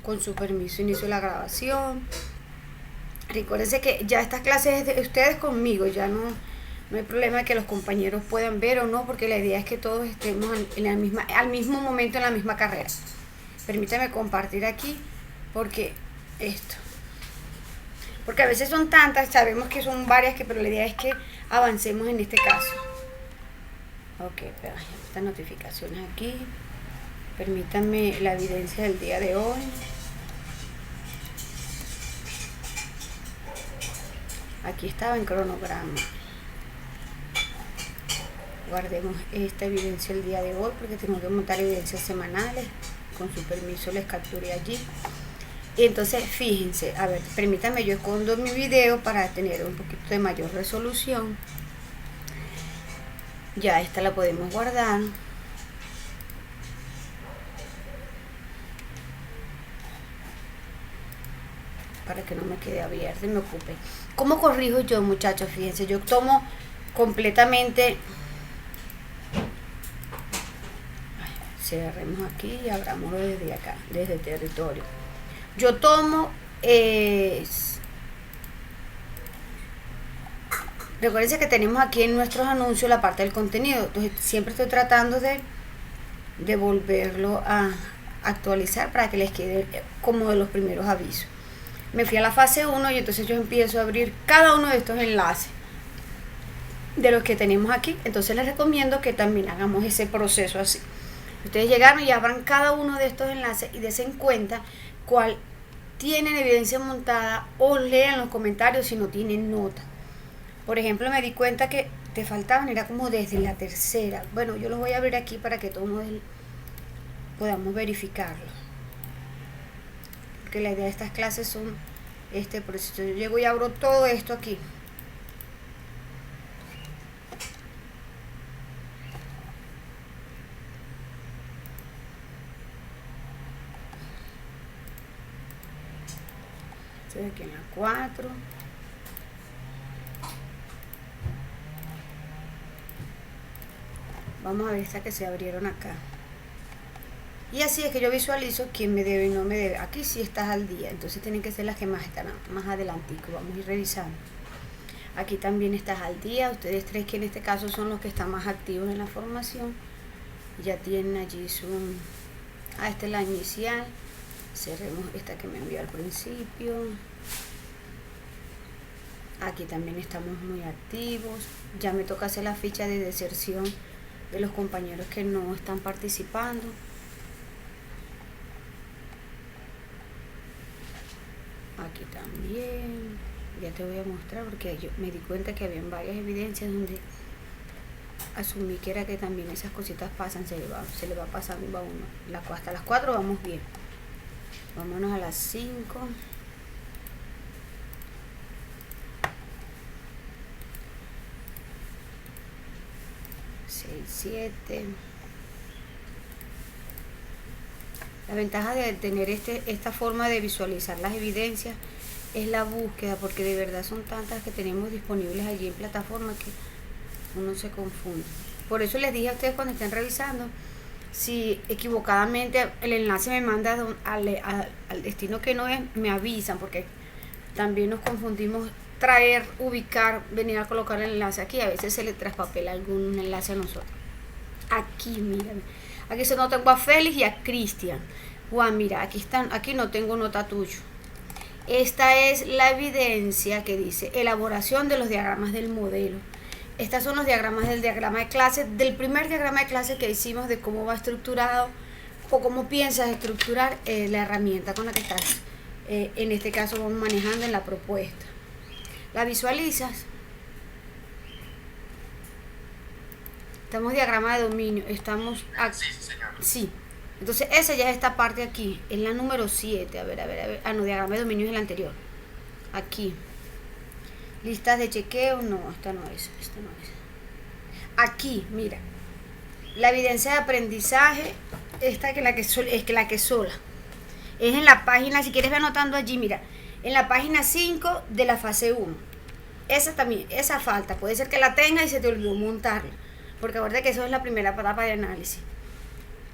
Con su permiso inicio la grabación. Recuérdense que ya estas clases es de ustedes conmigo, ya no hay problema de que los compañeros puedan ver o no, porque la idea es que todos estemos al mismo momento en la misma carrera. Permítame compartir aquí, porque porque a veces son tantas, sabemos que son varias, pero la idea es que avancemos en este caso. Ok, pero estas notificaciones aquí. Permítanme la evidencia del día de hoy. Aquí estaba en cronograma. Guardemos esta evidencia el día de hoy porque tengo que montar evidencias semanales. Con su permiso les capturé allí. Y entonces fíjense, a ver, permítanme, yo escondo mi video para tener un poquito de mayor resolución. Ya esta la podemos guardar. Para que no me quede abierta y me ocupe. ¿Cómo corrijo yo, muchachos? Fíjense, yo tomo completamente. Cerremos aquí y abramoslo desde acá, desde el territorio. Yo tomo. Recuerden que tenemos aquí en nuestros anuncios la parte del contenido. Entonces, siempre estoy tratando de volverlo a actualizar para que les quede como de los primeros avisos. Me fui a la fase 1 y entonces yo empiezo a abrir cada uno de estos enlaces de los que tenemos aquí. Entonces les recomiendo que también hagamos ese proceso así. Ustedes llegaron y abran cada uno de estos enlaces y desen cuenta cuál tienen evidencia montada, o lean los comentarios si no tienen nota. Por ejemplo, me di cuenta que te faltaban, era como desde la tercera. Bueno, yo los voy a abrir aquí para que todos podamos verificarlo. Porque la idea de estas clases son este proceso. Yo llego y abro todo esto aquí. Estoy aquí en la 4. Vamos a ver estas que se abrieron acá. Y así es que yo visualizo quién me debe y no me debe. Aquí sí estás al día, entonces tienen que ser las que más están más adelantico. Vamos a ir revisando. Aquí también estás al día. Ustedes tres que en este caso son los que están más activos en la formación. Ya tienen allí su... esta es la inicial. Cerremos esta que me envió al principio. Aquí también estamos muy activos. Ya me toca hacer la ficha de deserción de los compañeros que no están participando. Aquí también. Ya te voy a mostrar porque yo me di cuenta que había varias evidencias donde asumí que era que también esas cositas pasan, se le va pasando, va uno. Hasta las 4 vamos bien. Vámonos a las 5. 6, 7. La ventaja de tener esta forma de visualizar las evidencias es la búsqueda, porque de verdad son tantas que tenemos disponibles allí en plataforma que uno se confunde. Por eso les dije a ustedes cuando estén revisando, si equivocadamente el enlace me manda al destino que no es, me avisan, porque también nos confundimos, traer, ubicar, venir a colocar el enlace aquí, a veces se le traspapela algún enlace a nosotros. Aquí, miren, aquí se nota a Félix y a Cristian. Juan, mira, aquí están, aquí no tengo nota tuyo. Esta es la evidencia que dice elaboración de los diagramas del modelo. Estos son los diagramas del diagrama de clase, del primer diagrama de clase que hicimos, de cómo va estructurado o cómo piensas estructurar la herramienta con la que estás, en este caso vamos manejando en la propuesta. La visualizas. Estamos diagrama de dominio, estamos aquí. Sí. Entonces esa ya es esta parte aquí, es la número 7. A ver. Ah, no, diagrama de dominio es el anterior. Aquí. Listas de chequeo, no, esta no es. Aquí, mira. La evidencia de aprendizaje, esta que es la que sola. Es en la página, si quieres ve anotando allí, mira. En la página 5 de la fase 1. Esa también, esa falta. Puede ser que la tengas y se te olvidó montarla. Porque acuérdate que eso es la primera etapa de análisis.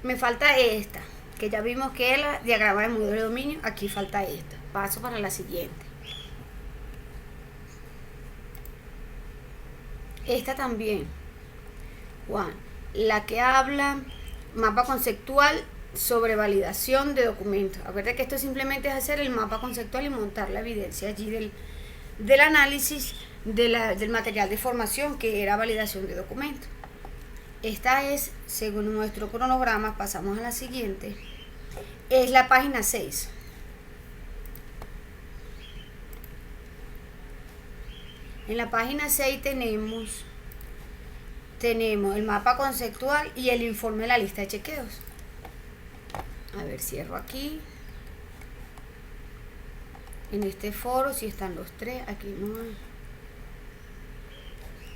Me falta esta, que ya vimos que el diagrama de modelo de dominio, aquí falta esta. Paso para la siguiente. Esta también, Juan, la que habla mapa conceptual sobre validación de documentos. Acuérdate que esto simplemente es hacer el mapa conceptual y montar la evidencia allí del análisis del material de formación, que era validación de documentos. Esta es, según nuestro cronograma, pasamos a la siguiente, es la página 6. En la página 6 tenemos el mapa conceptual y el informe de la lista de chequeos. A ver, cierro aquí. En este foro si están los tres, aquí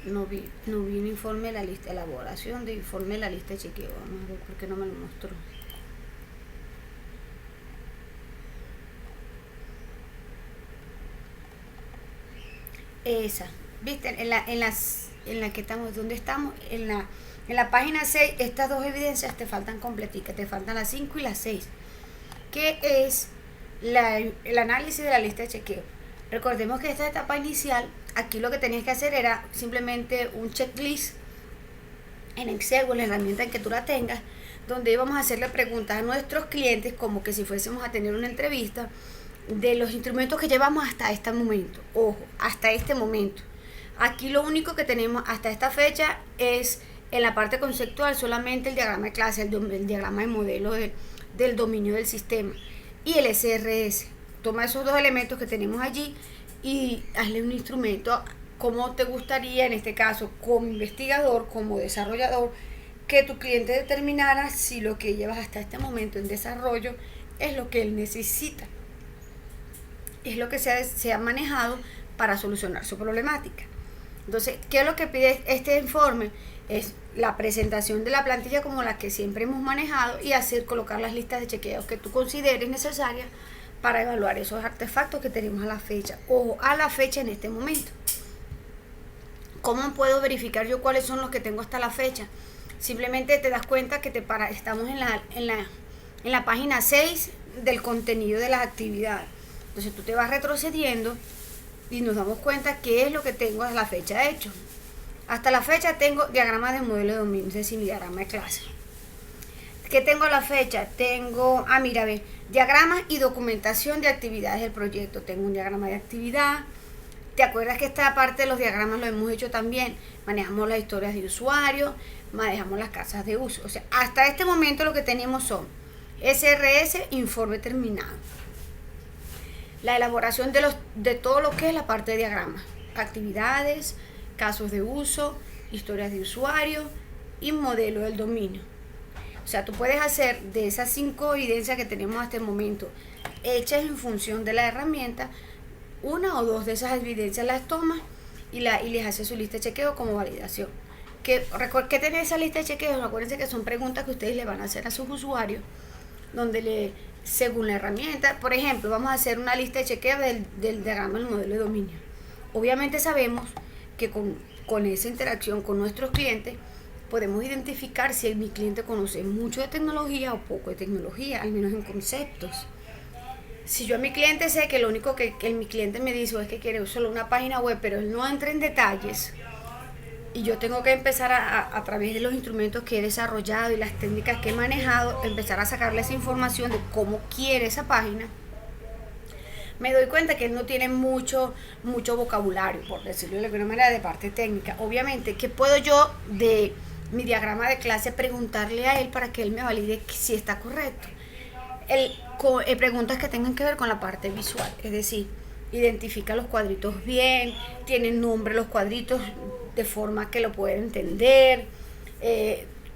no vi un informe de la lista, elaboración de informe de la lista de chequeo. Vamos a ver por qué no me lo mostró. Esa, viste, en la que estamos, ¿dónde estamos? En la página 6, estas dos evidencias te faltan completicas, te faltan las 5 y las 6, que es el análisis de la lista de chequeo. Recordemos que esta etapa inicial, aquí lo que tenías que hacer era simplemente un checklist en Excel o en la herramienta en que tú la tengas, donde íbamos a hacerle preguntas a nuestros clientes como que si fuésemos a tener una entrevista de los instrumentos que llevamos hasta este momento. Ojo, hasta este momento. Aquí lo único que tenemos hasta esta fecha es en la parte conceptual solamente el diagrama de clase, el diagrama de modelo del dominio del sistema y el SRS. Toma esos dos elementos que tenemos allí y hazle un instrumento como te gustaría, en este caso como investigador, como desarrollador, que tu cliente determinara si lo que llevas hasta este momento en desarrollo es lo que él necesita, es lo que se ha manejado para solucionar su problemática. Entonces, ¿qué es lo que pide este informe? Es la presentación de la plantilla como la que siempre hemos manejado y colocar las listas de chequeos que tú consideres necesarias para evaluar esos artefactos que tenemos a la fecha o a la fecha en este momento. ¿Cómo puedo verificar yo cuáles son los que tengo hasta la fecha? Simplemente te das cuenta que estamos en la página 6 del contenido de las actividades. Entonces tú te vas retrocediendo y nos damos cuenta qué es lo que tengo a la fecha hecho. Hasta la fecha tengo diagrama de modelo de dominio, es decir, mi diagrama de clase. ¿Qué tengo a la fecha? Tengo, mira, ve, diagramas y documentación de actividades del proyecto. Tengo un diagrama de actividad. ¿Te acuerdas que esta parte de los diagramas lo hemos hecho también? Manejamos las historias de usuario, manejamos las casas de uso. O sea, hasta este momento lo que tenemos son SRS, informe terminado. La elaboración de todo lo que es la parte de diagrama, actividades, casos de uso, historias de usuario y modelo del dominio. O sea, tú puedes hacer de esas 5 evidencias que tenemos hasta el momento, hechas en función de la herramienta, una o dos de esas evidencias las tomas y les haces su lista de chequeo como validación. ¿Qué tiene esa lista de chequeos? Acuérdense que son preguntas que ustedes le van a hacer a sus usuarios, donde según la herramienta, por ejemplo, vamos a hacer una lista de chequeo del diagrama del modelo de dominio. Obviamente sabemos que con esa interacción con nuestros clientes podemos identificar si mi cliente conoce mucho de tecnología o poco de tecnología, al menos en conceptos. Si yo a mi cliente sé que lo único que mi cliente me dice es que quiere solo una página web, pero él no entra en detalles, y yo tengo que empezar a través de los instrumentos que he desarrollado y las técnicas que he manejado, empezar a sacarle esa información de cómo quiere esa página, me doy cuenta que él no tiene mucho vocabulario, por decirlo de alguna manera, de parte técnica. Obviamente, ¿qué puedo yo de mi diagrama de clase preguntarle a él para que él me valide si está correcto? Preguntas que tengan que ver con la parte visual, es decir, identifica los cuadritos bien, tienen nombre los cuadritos de forma que lo pueda entender,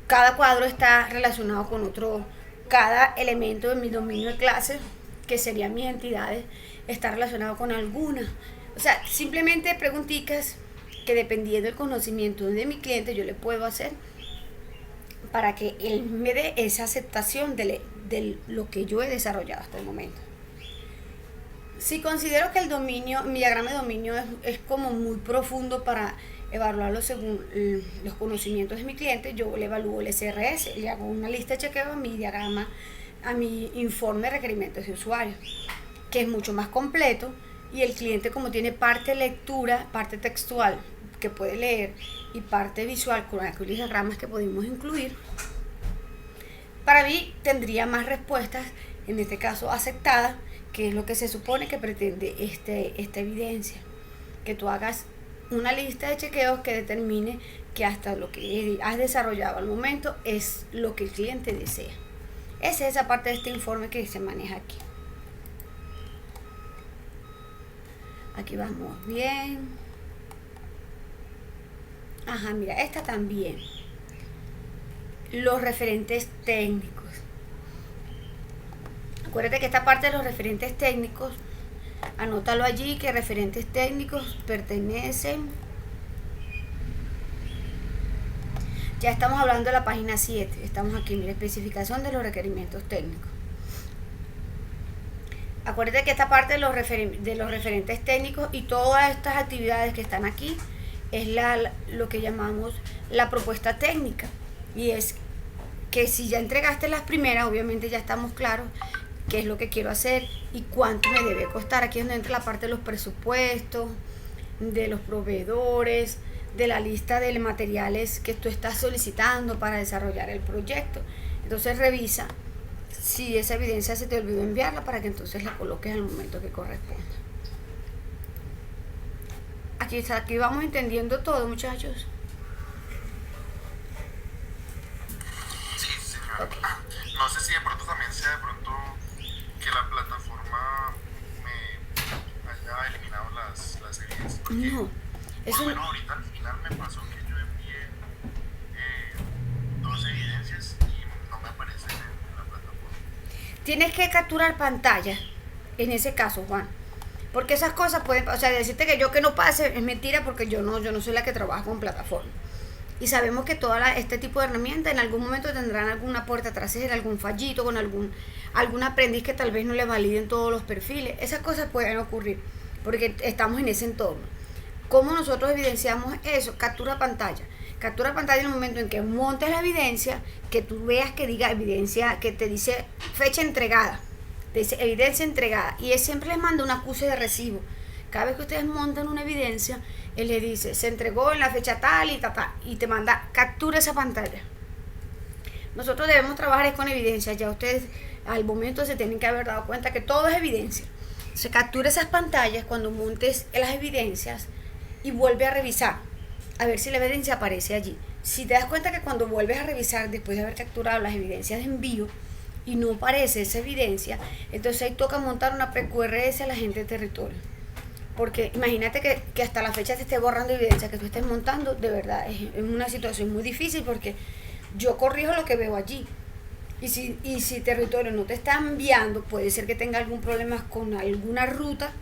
cada cuadro está relacionado con otro, cada elemento de mi dominio de clase, que serían mis entidades, está relacionado con alguna. O sea, simplemente preguntitas que dependiendo del conocimiento de mi cliente yo le puedo hacer para que él me dé esa aceptación de lo que yo he desarrollado hasta el momento. Si considero que el dominio, mi diagrama de dominio es como muy profundo para evaluarlo según los conocimientos de mi cliente, yo le evalúo el SRS, le hago una lista de chequeo a mi diagrama a mi informe de requerimientos de usuario, que es mucho más completo, y el cliente, como tiene parte lectura, parte textual que puede leer y parte visual con aquellos diagramas que podemos incluir, para mí tendría más respuestas, en este caso aceptadas, que es lo que se supone que pretende esta evidencia, que tú hagas una lista de chequeos que determine que hasta lo que has desarrollado al momento es lo que el cliente desea. Esa es esa parte de este informe que se maneja aquí. Aquí vamos bien. Ajá, mira, esta también. Los referentes técnicos. Acuérdate que esta parte de los referentes técnicos, anótalo allí, que referentes técnicos pertenecen. Ya estamos hablando de la página 7. Estamos aquí en la especificación de los requerimientos técnicos. Acuérdate que esta parte de los referentes técnicos y todas estas actividades que están aquí es lo que llamamos la propuesta técnica. Y es que si ya entregaste las primeras, obviamente ya estamos claros qué es lo que quiero hacer y cuánto me debe costar. Aquí es donde entra la parte de los presupuestos, de los proveedores, de la lista de materiales que tú estás solicitando para desarrollar el proyecto. Entonces revisa si esa evidencia se te olvidó enviarla para que entonces la coloques al momento que corresponda. Aquí vamos entendiendo todo, muchachos. Sí, señora. Okay. No sé si de pronto también sea que la plataforma me haya eliminado las evidencias. No. Eso bueno, ahorita al final me pasó que yo envié 2 evidencias y no me aparecen en la plataforma. Tienes que capturar pantalla, en ese caso, Juan. Porque esas cosas pueden, o sea, decirte que yo que no pase es mentira, porque yo no soy la que trabaja con plataforma. Y sabemos que este tipo de herramientas en algún momento tendrán alguna puerta trasera, algún fallito, con algún aprendiz que tal vez no le validen todos los perfiles. Esas cosas pueden ocurrir, porque estamos en ese entorno. ¿Cómo nosotros evidenciamos eso? Captura pantalla. Captura pantalla en el momento en que montes la evidencia, que tú veas que diga evidencia, que te dice fecha entregada, te dice evidencia entregada, y él siempre les manda un acuse de recibo. Cada vez que ustedes montan una evidencia, él le dice, se entregó en la fecha tal y te manda, captura esa pantalla. Nosotros debemos trabajar con evidencia. Ya ustedes al momento se tienen que haber dado cuenta que todo es evidencia. Se captura esas pantallas cuando montes las evidencias y vuelve a revisar, a ver si la evidencia aparece allí. Si te das cuenta que cuando vuelves a revisar, después de haber capturado las evidencias de envío, y no aparece esa evidencia, entonces ahí toca montar una PQRS a la gente de territorio. Porque imagínate que hasta la fecha te esté borrando evidencia que tú estés montando, de verdad, es una situación muy difícil, porque yo corrijo lo que veo allí. Y si territorio no te está enviando, puede ser que tenga algún problema con alguna ruta,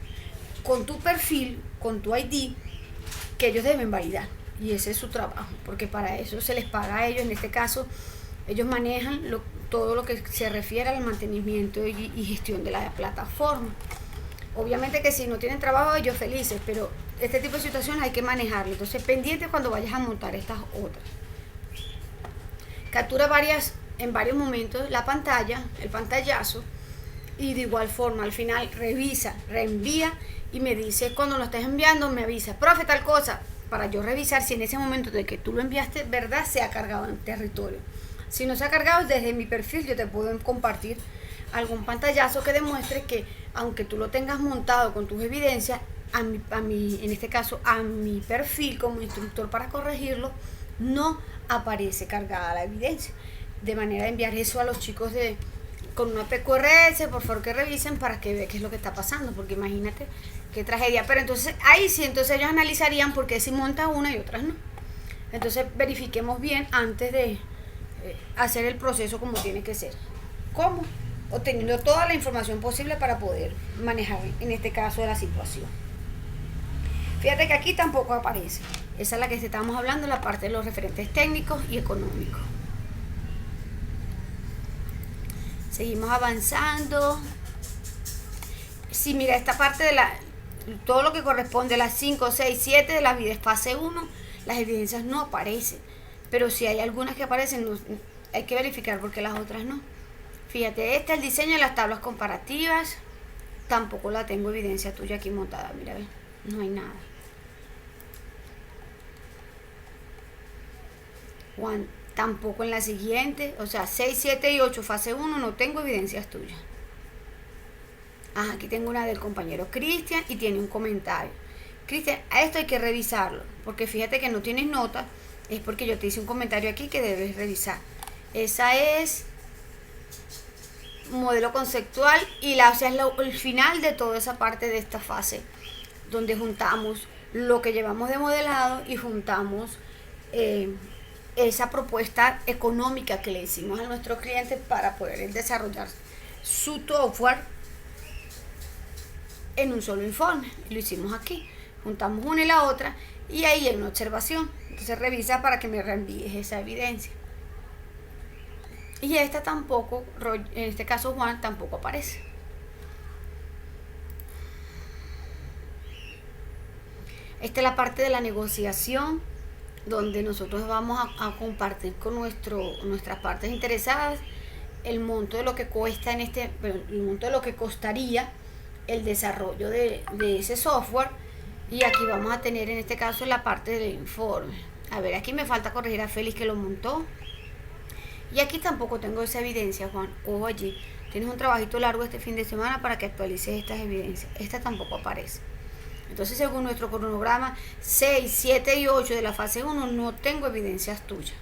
con tu perfil, con tu ID, que ellos deben validar. Y ese es su trabajo, porque para eso se les paga a ellos. En este caso, ellos manejan todo lo que se refiere al mantenimiento y gestión de la plataforma. Obviamente que si no tienen trabajo, ellos felices, pero este tipo de situaciones hay que manejarlo. Entonces, pendiente cuando vayas a montar estas otras. Captura en varios momentos la pantalla, el pantallazo, y de igual forma al final revisa, reenvía y me dice, cuando lo estés enviando me avisa, profe, tal cosa, para yo revisar si en ese momento de que tú lo enviaste, verdad, se ha cargado en territorio. Si no se ha cargado, desde mi perfil yo te puedo compartir algún pantallazo que demuestre que aunque tú lo tengas montado con tus evidencias, en este caso a mi perfil como instructor para corregirlo, no aparece cargada la evidencia. De manera de enviar eso a los chicos con una PQRS, por favor que revisen para que vean qué es lo que está pasando, porque imagínate qué tragedia. Pero entonces ahí sí, entonces ellos analizarían por qué si monta una y otras no. Entonces verifiquemos bien antes de hacer el proceso como tiene que ser. ¿Cómo? Obteniendo toda la información posible para poder manejar en este caso la situación. Fíjate que aquí tampoco aparece. Esa es la que estamos hablando, la parte de los referentes técnicos y económicos. Seguimos avanzando. Sí, mira, esta parte de todo lo que corresponde a las 5, 6, 7 de la fase 1, las evidencias no aparecen. Pero si hay algunas que aparecen, hay que verificar porque las otras no. Fíjate, este es el diseño de las tablas comparativas. Tampoco la tengo evidencia tuya aquí montada, mira, ¿ves? No hay nada. Juan, tampoco en la siguiente, o sea, 6, 7 y 8, fase 1, no tengo evidencias tuyas. Aquí tengo una del compañero Cristian y tiene un comentario. Cristian, a esto hay que revisarlo, porque fíjate que no tienes nota, es porque yo te hice un comentario aquí que debes revisar. Esa es modelo conceptual y o sea, es el final de toda esa parte de esta fase, donde juntamos lo que llevamos de modelado y juntamos esa propuesta económica que le hicimos a nuestros clientes para poder desarrollar su software en un solo informe. Lo hicimos aquí, juntamos una y la otra y ahí hay una observación. Entonces revisa para que me reenvíes esa evidencia. Y esta tampoco, en este caso Juan, tampoco aparece. Esta es la parte de la negociación, donde nosotros vamos a compartir con nuestras partes interesadas el monto de lo que cuesta el monto de lo que costaría el desarrollo de ese software. Y aquí vamos a tener en este caso la parte del informe. A ver, aquí me falta corregir a Félix que lo montó. Y aquí tampoco tengo esa evidencia, Juan. Ojo allí. Tienes un trabajito largo este fin de semana para que actualices estas evidencias. Esta tampoco aparece. Entonces, según nuestro cronograma, 6, 7 y 8 de la fase 1 no tengo evidencias tuyas.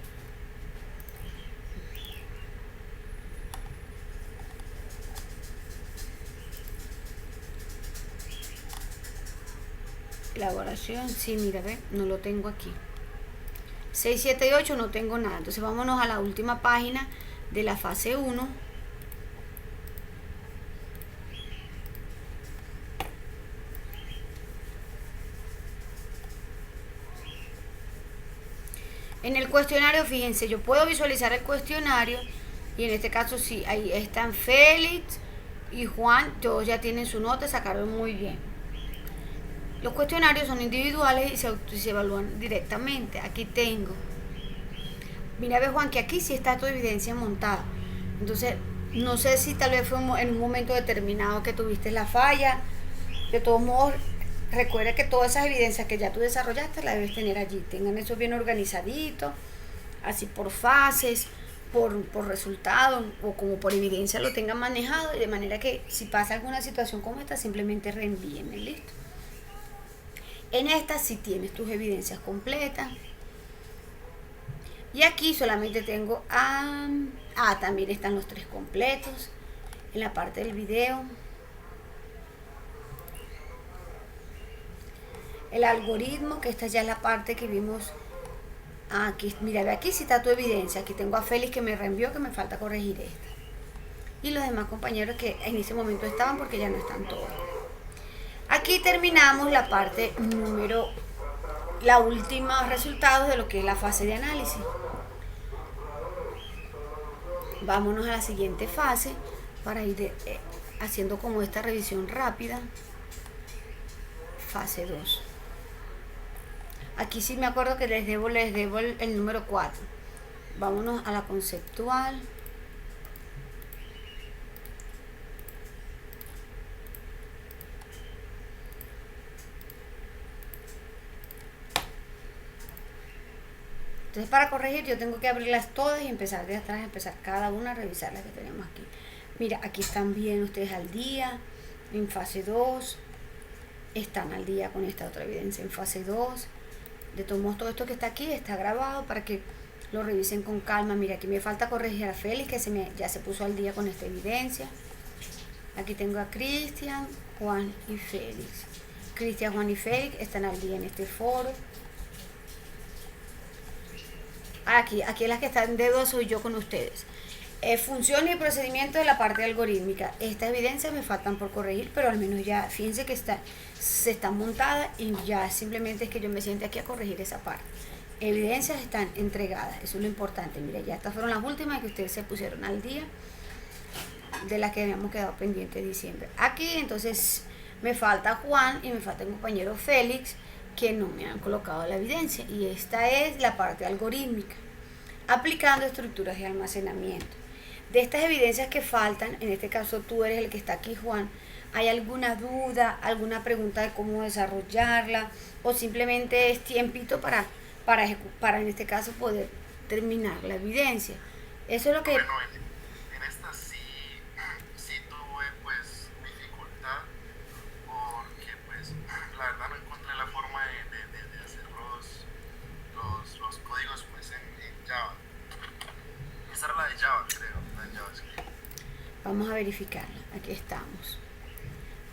Elaboración, sí, mira, ve, no lo tengo aquí. 6, 7 y 8 no tengo nada. Entonces vámonos a la última página de la fase 1. En el cuestionario, fíjense, yo puedo visualizar el cuestionario y en este caso sí, ahí están Félix y Juan, todos ya tienen su nota, sacaron muy bien. Los cuestionarios son individuales y se evalúan directamente. Aquí tengo. Mira, ve Juan, que aquí sí está tu evidencia montada. Entonces, no sé si tal vez fue en un momento determinado que tuviste la falla. De todos modos, recuerda que todas esas evidencias que ya tú desarrollaste las debes tener allí. Tengan eso bien organizadito, así por fases, por resultado o como por evidencia lo tengan manejado, de manera que si pasa alguna situación como esta, simplemente reenvíenme, listo. En esta sí tienes tus evidencias completas. Y aquí solamente tengo también están los 3 completos en la parte del video. El algoritmo, que esta ya es la parte que vimos. Aquí, mira, aquí sí está tu evidencia. Aquí tengo a Félix que me reenvió, que me falta corregir esta. Y los demás compañeros que en ese momento estaban, porque ya no están todos. Aquí terminamos la parte la última resultados de lo que es la fase de análisis. Vámonos a la siguiente fase para ir haciendo como esta revisión rápida. Fase 2. Aquí sí me acuerdo que les debo el número 4. Vámonos a la conceptual. Entonces, para corregir yo tengo que abrirlas todas y empezar de atrás, empezar cada una a revisar las que tenemos aquí. Mira, aquí están bien ustedes al día. En fase 2 están al día con esta otra evidencia. En fase 2, de todos modos, todo esto que está aquí está grabado para que lo revisen con calma. Mira, aquí me falta corregir a Félix, que ya se puso al día con esta evidencia. Aquí tengo a Cristian, Juan y Félix. Cristian, Juan y Félix están al día en este foro. Aquí las que están en deuda soy yo con ustedes. Funciones y procedimientos de la parte algorítmica. Estas evidencias me faltan por corregir, pero al menos ya, fíjense que se están montadas y ya simplemente es que yo me siente aquí a corregir esa parte. Evidencias están entregadas, eso es lo importante. Mira, ya estas fueron las últimas que ustedes se pusieron al día, de las que habíamos quedado pendientes de diciembre. Aquí entonces me falta Juan y me falta el compañero Félix, que no me han colocado la evidencia, y esta es la parte algorítmica, aplicando estructuras de almacenamiento. De estas evidencias que faltan, en este caso tú eres el que está aquí, Juan, ¿hay alguna duda, alguna pregunta de cómo desarrollarla? ¿O simplemente es tiempito para en este caso poder terminar la evidencia? Eso es lo que... Bueno, en esta sí, sí tuve pues dificultad porque pues la verdad no encontré la forma de hacer los códigos pues en Java. Esa era la de Java, creo, la de JavaScript. Vamos a verificarla. Aquí estamos.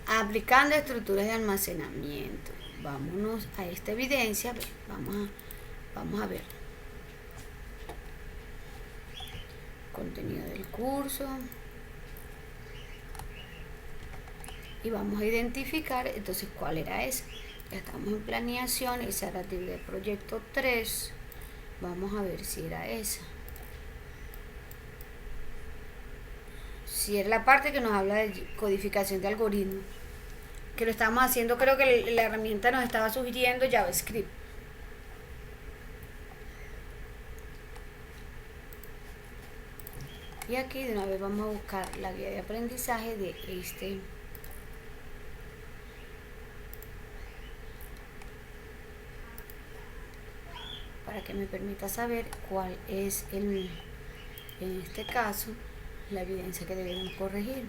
Aplicando estructuras de almacenamiento. Vámonos a esta evidencia. Vamos a ver. Contenido del curso. Y vamos a identificar entonces cuál era esa. Ya estamos en planeación. Esa era del proyecto 3. Vamos a ver si era esa. Si era la parte que nos habla de codificación de algoritmos, que lo estamos haciendo, creo que la herramienta nos estaba sugiriendo JavaScript. Y aquí de una vez vamos a buscar la guía de aprendizaje de este para que me permita saber cuál es en este caso la evidencia que debemos corregir.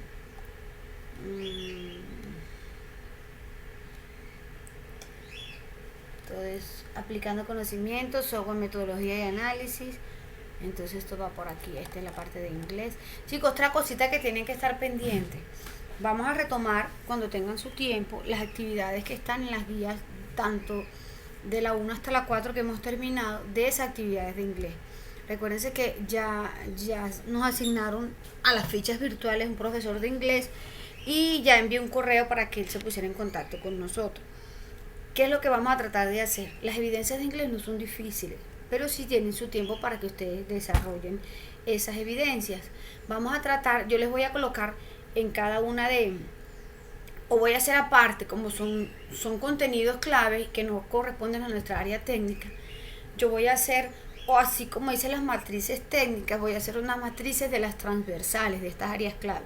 Entonces, aplicando conocimientos, software, metodología y análisis. Entonces esto va por aquí. Esta es la parte de inglés. Chicos, otra cosita que tienen que estar pendientes. Vamos a retomar cuando tengan su tiempo las actividades que están en las guías, tanto de la 1 hasta la 4 que hemos terminado, de esas actividades de inglés. Recuérdense que ya nos asignaron a las fichas virtuales un profesor de inglés y ya envié un correo para que él se pusiera en contacto con nosotros. ¿Qué es lo que vamos a tratar de hacer? Las evidencias de inglés no son difíciles, pero sí tienen su tiempo para que ustedes desarrollen esas evidencias. Vamos a tratar, yo les voy a colocar en cada una o voy a hacer aparte, como son contenidos clave que no corresponden a nuestra área técnica, yo voy a hacer, o así como hice las matrices técnicas, voy a hacer unas matrices de las transversales, de estas áreas clave,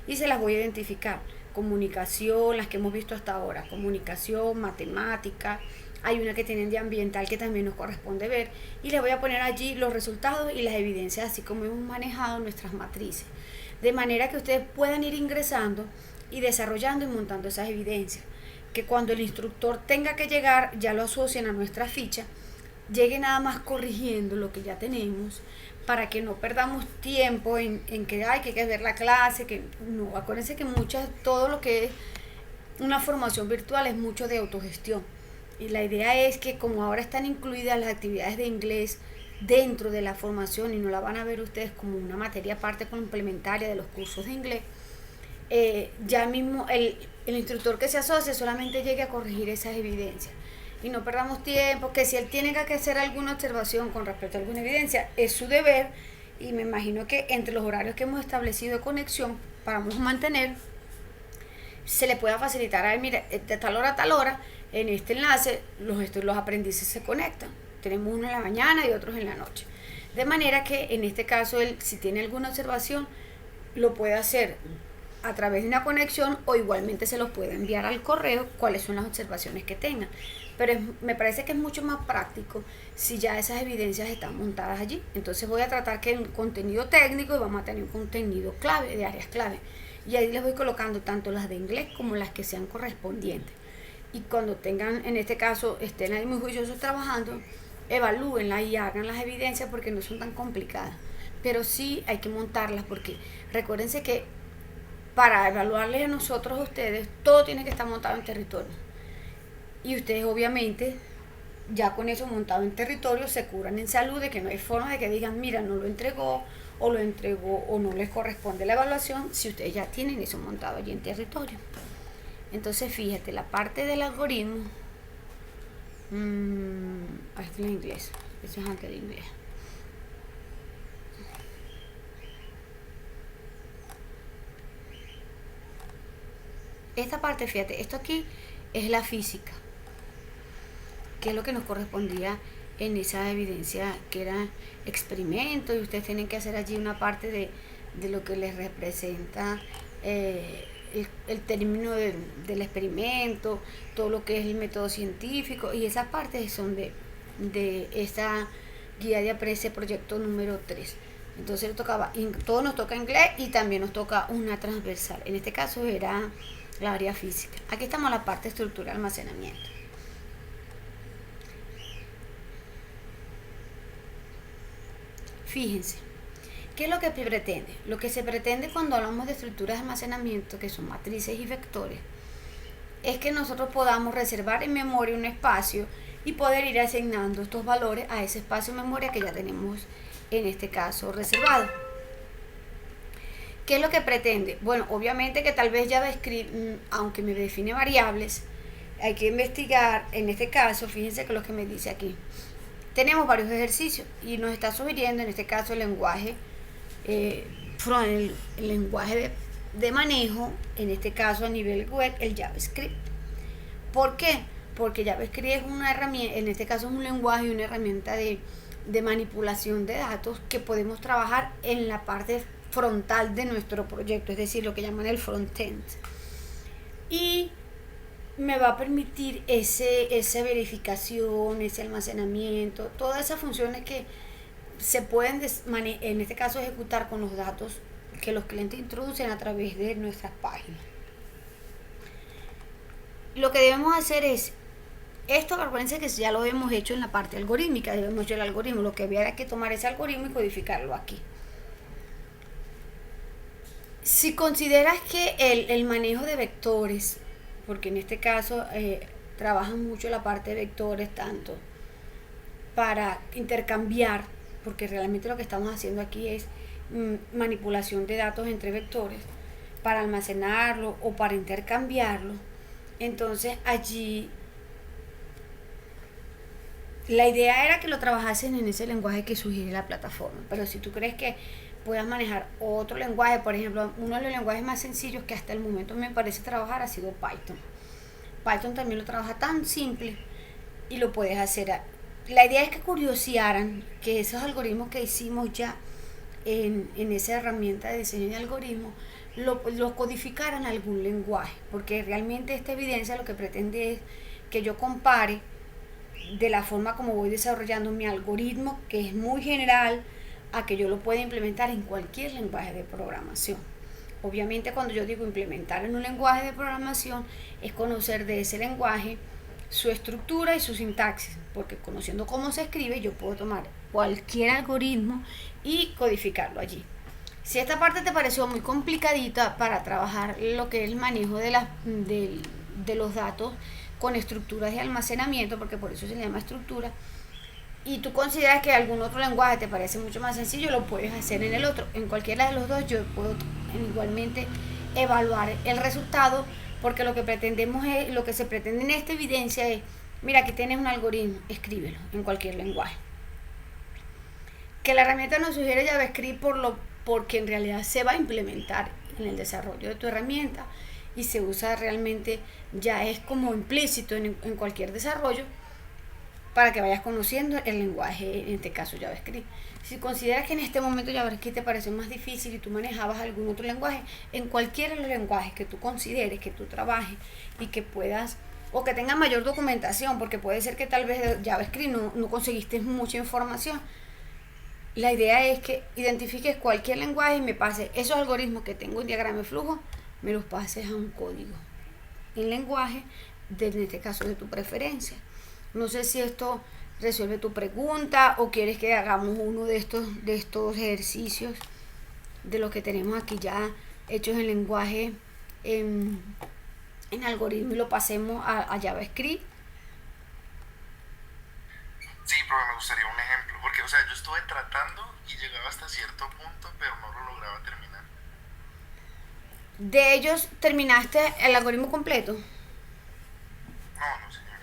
y se las voy a identificar. Comunicación, las que hemos visto hasta ahora, comunicación, matemática, hay una que tienen de ambiental que también nos corresponde ver, y les voy a poner allí los resultados y las evidencias, así como hemos manejado nuestras matrices, de manera que ustedes puedan ir ingresando y desarrollando y montando esas evidencias, que cuando el instructor tenga que llegar, ya lo asocien a nuestra ficha, llegue nada más corrigiendo lo que ya tenemos, para que no perdamos tiempo en que hay que ver la clase, que no, acuérdense que todo lo que es una formación virtual es mucho de autogestión. Y la idea es que como ahora están incluidas las actividades de inglés dentro de la formación y no la van a ver ustedes como una materia aparte complementaria de los cursos de inglés, ya mismo el instructor que se asocie solamente llegue a corregir esas evidencias. Y no perdamos tiempo, que si él tiene que hacer alguna observación con respecto a alguna evidencia, es su deber, y me imagino que entre los horarios que hemos establecido de conexión para mantener, se le pueda facilitar a él, mira, de tal hora a tal hora, en este enlace, los aprendices se conectan. Tenemos uno en la mañana y otros en la noche. De manera que en este caso, él, si tiene alguna observación, lo puede hacer a través de una conexión o igualmente se los puede enviar al correo cuáles son las observaciones que tengan. Pero me parece que es mucho más práctico si ya esas evidencias están montadas allí. Entonces voy a tratar que en contenido técnico y vamos a tener un contenido clave, de áreas clave. Y ahí les voy colocando tanto las de inglés como las que sean correspondientes. Y cuando tengan, en este caso, estén ahí muy juiciosos trabajando, evalúenlas y hagan las evidencias porque no son tan complicadas. Pero sí hay que montarlas porque recuérdense que para evaluarles a nosotros, a ustedes, todo tiene que estar montado en territorio. Y ustedes obviamente, ya con eso montado en territorio, se curan en salud de que no hay forma de que digan, mira, no lo entregó o no les corresponde la evaluación si ustedes ya tienen eso montado allí en territorio. Entonces fíjate, la parte del algoritmo, esto es en inglés, eso es antes de inglés. Esta parte, fíjate, esto aquí es la física, que es lo que nos correspondía en esa evidencia que era experimento, y ustedes tienen que hacer allí una parte de lo que les representa el término del experimento, todo lo que es el método científico, y esas partes son de esa guía de aprece proyecto número 3. Entonces todo nos toca inglés y también nos toca una transversal. En este caso era la área física. Aquí estamos en la parte estructura de almacenamiento. Fíjense, ¿qué es lo que pretende? Lo que se pretende cuando hablamos de estructuras de almacenamiento, que son matrices y vectores, es que nosotros podamos reservar en memoria un espacio y poder ir asignando estos valores a ese espacio de memoria que ya tenemos en este caso reservado. ¿Qué es lo que pretende? Bueno, obviamente que tal vez JavaScript, aunque me define variables, hay que investigar. En este caso, fíjense que lo que me dice aquí, tenemos varios ejercicios y nos está sugiriendo en este caso el lenguaje el lenguaje de manejo, en este caso a nivel web, el JavaScript. ¿Por qué? Porque JavaScript es una herramienta, en este caso es un lenguaje y una herramienta de manipulación de datos que podemos trabajar en la parte frontal de nuestro proyecto, es decir, lo que llaman el frontend. Y me va a permitir esa verificación, ese almacenamiento, todas esas funciones que se pueden en este caso ejecutar con los datos que los clientes introducen a través de nuestras páginas. Lo que debemos hacer es esto, acuérdense que ya lo hemos hecho en la parte algorítmica, debemos hecho el algoritmo, lo que había que tomar ese algoritmo y codificarlo aquí. Si consideras que el manejo de vectores, porque en este caso trabajan mucho la parte de vectores, tanto para intercambiar, porque realmente lo que estamos haciendo aquí es manipulación de datos entre vectores, para almacenarlo o para intercambiarlo, entonces allí la idea era que lo trabajasen en ese lenguaje que sugiere la plataforma, pero si tú crees que puedas manejar otro lenguaje, por ejemplo, uno de los lenguajes más sencillos que hasta el momento me parece trabajar ha sido Python. Python también lo trabaja tan simple y lo puedes hacer. La idea es que curiosearan que esos algoritmos que hicimos ya en esa herramienta de diseño de algoritmos lo codificaran a algún lenguaje, porque realmente esta evidencia lo que pretende es que yo compare de la forma como voy desarrollando mi algoritmo, que es muy general, a que yo lo pueda implementar en cualquier lenguaje de programación. Obviamente cuando yo digo implementar en un lenguaje de programación es conocer de ese lenguaje su estructura y su sintaxis, porque conociendo cómo se escribe yo puedo tomar cualquier algoritmo y codificarlo allí. Si esta parte te pareció muy complicadita para trabajar lo que es el manejo de los datos con estructuras de almacenamiento, porque por eso se le llama estructura, y tú consideras que algún otro lenguaje te parece mucho más sencillo, lo puedes hacer en el otro. En cualquiera de los dos yo puedo igualmente evaluar el resultado, porque lo que pretendemos es, lo que se pretende en esta evidencia es, mira, aquí tienes un algoritmo, escríbelo en cualquier lenguaje. Que la herramienta nos sugiere JavaScript porque en realidad se va a implementar en el desarrollo de tu herramienta y se usa realmente, ya es como implícito en cualquier desarrollo, para que vayas conociendo el lenguaje, en este caso JavaScript. Si consideras que en este momento JavaScript te parece más difícil y tú manejabas algún otro lenguaje, en cualquiera de los lenguajes que tú consideres, que tú trabajes y que puedas, o que tenga mayor documentación, porque puede ser que tal vez de JavaScript no conseguiste mucha información. La idea es que identifiques cualquier lenguaje y me pases esos algoritmos que tengo en diagrama de flujo, me los pases a un código en lenguaje, en este caso de tu preferencia. No sé si esto resuelve tu pregunta o quieres que hagamos uno de estos ejercicios de los que tenemos aquí ya hechos en lenguaje en algoritmo y lo pasemos a JavaScript. Sí, pero me gustaría un ejemplo, porque, o sea, yo estuve tratando y llegaba hasta cierto punto, pero no lo lograba terminar. ¿De ellos terminaste el algoritmo completo? No, no, señora.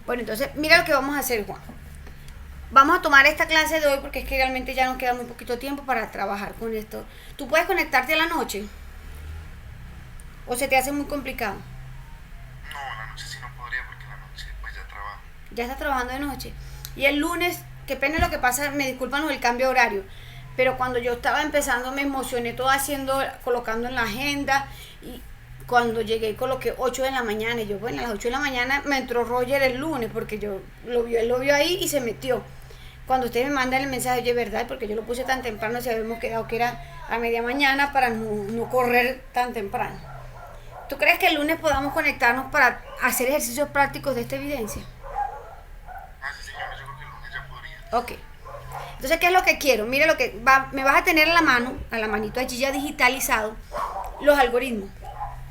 Bueno, entonces, mira lo que vamos a hacer, Juan. Vamos a tomar esta clase de hoy porque es que realmente ya nos queda muy poquito tiempo para trabajar con esto. ¿Tú puedes conectarte a la noche? ¿O se te hace muy complicado? No, la noche sí no podría porque la noche pues ya trabajo. Ya estás trabajando de noche. Y el lunes, qué pena lo que pasa, me disculpan el cambio de horario, pero cuando yo estaba empezando me emocioné todo colocando en la agenda, y cuando llegué coloqué 8 de la mañana, y yo, bueno, a las 8 de la mañana me entró Roger el lunes, porque él lo vio ahí y se metió. Cuando ustedes me mandan el mensaje, oye, ¿verdad? Porque yo lo puse tan temprano, si habíamos quedado que era a media mañana para no correr tan temprano. ¿Tú crees que el lunes podamos conectarnos para hacer ejercicios prácticos de esta evidencia? Sí, señora, yo creo que el lunes ya podría. Ok. Entonces, ¿qué es lo que quiero? Mira lo que me vas a tener en la mano, a la manito allí ya digitalizado, los algoritmos.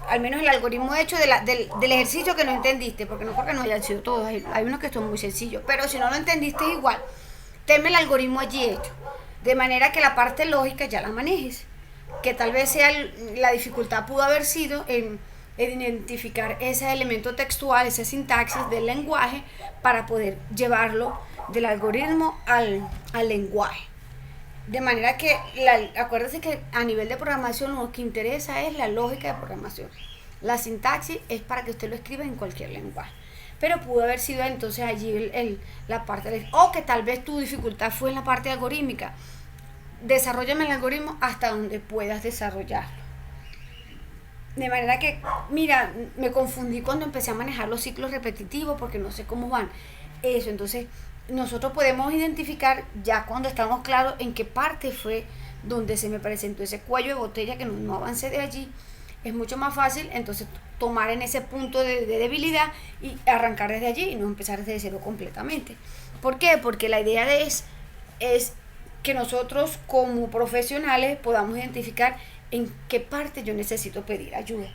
Al menos el algoritmo hecho del ejercicio que no entendiste, porque no porque no hayan sido todos, hay unos que son muy sencillos, pero si no lo entendiste igual, tenme el algoritmo allí hecho, de manera que la parte lógica ya la manejes, que tal vez sea la dificultad pudo haber sido en identificar ese elemento textual, esa sintaxis del lenguaje para poder llevarlo del algoritmo al lenguaje. De manera que, acuérdense que a nivel de programación lo que interesa es la lógica de programación. La sintaxis es para que usted lo escriba en cualquier lenguaje. Pero pudo haber sido entonces allí la parte o que tal vez tu dificultad fue en la parte algorítmica. Desarróllame el algoritmo hasta donde puedas desarrollarlo. De manera que, mira, me confundí cuando empecé a manejar los ciclos repetitivos porque no sé cómo van. Eso, entonces, nosotros podemos identificar ya cuando estamos claros en qué parte fue donde se me presentó ese cuello de botella que no avancé de allí. Es mucho más fácil entonces tomar en ese punto de debilidad y arrancar desde allí y no empezar desde cero completamente. ¿Por qué? Porque la idea es que nosotros como profesionales podamos identificar en qué parte yo necesito pedir ayuda.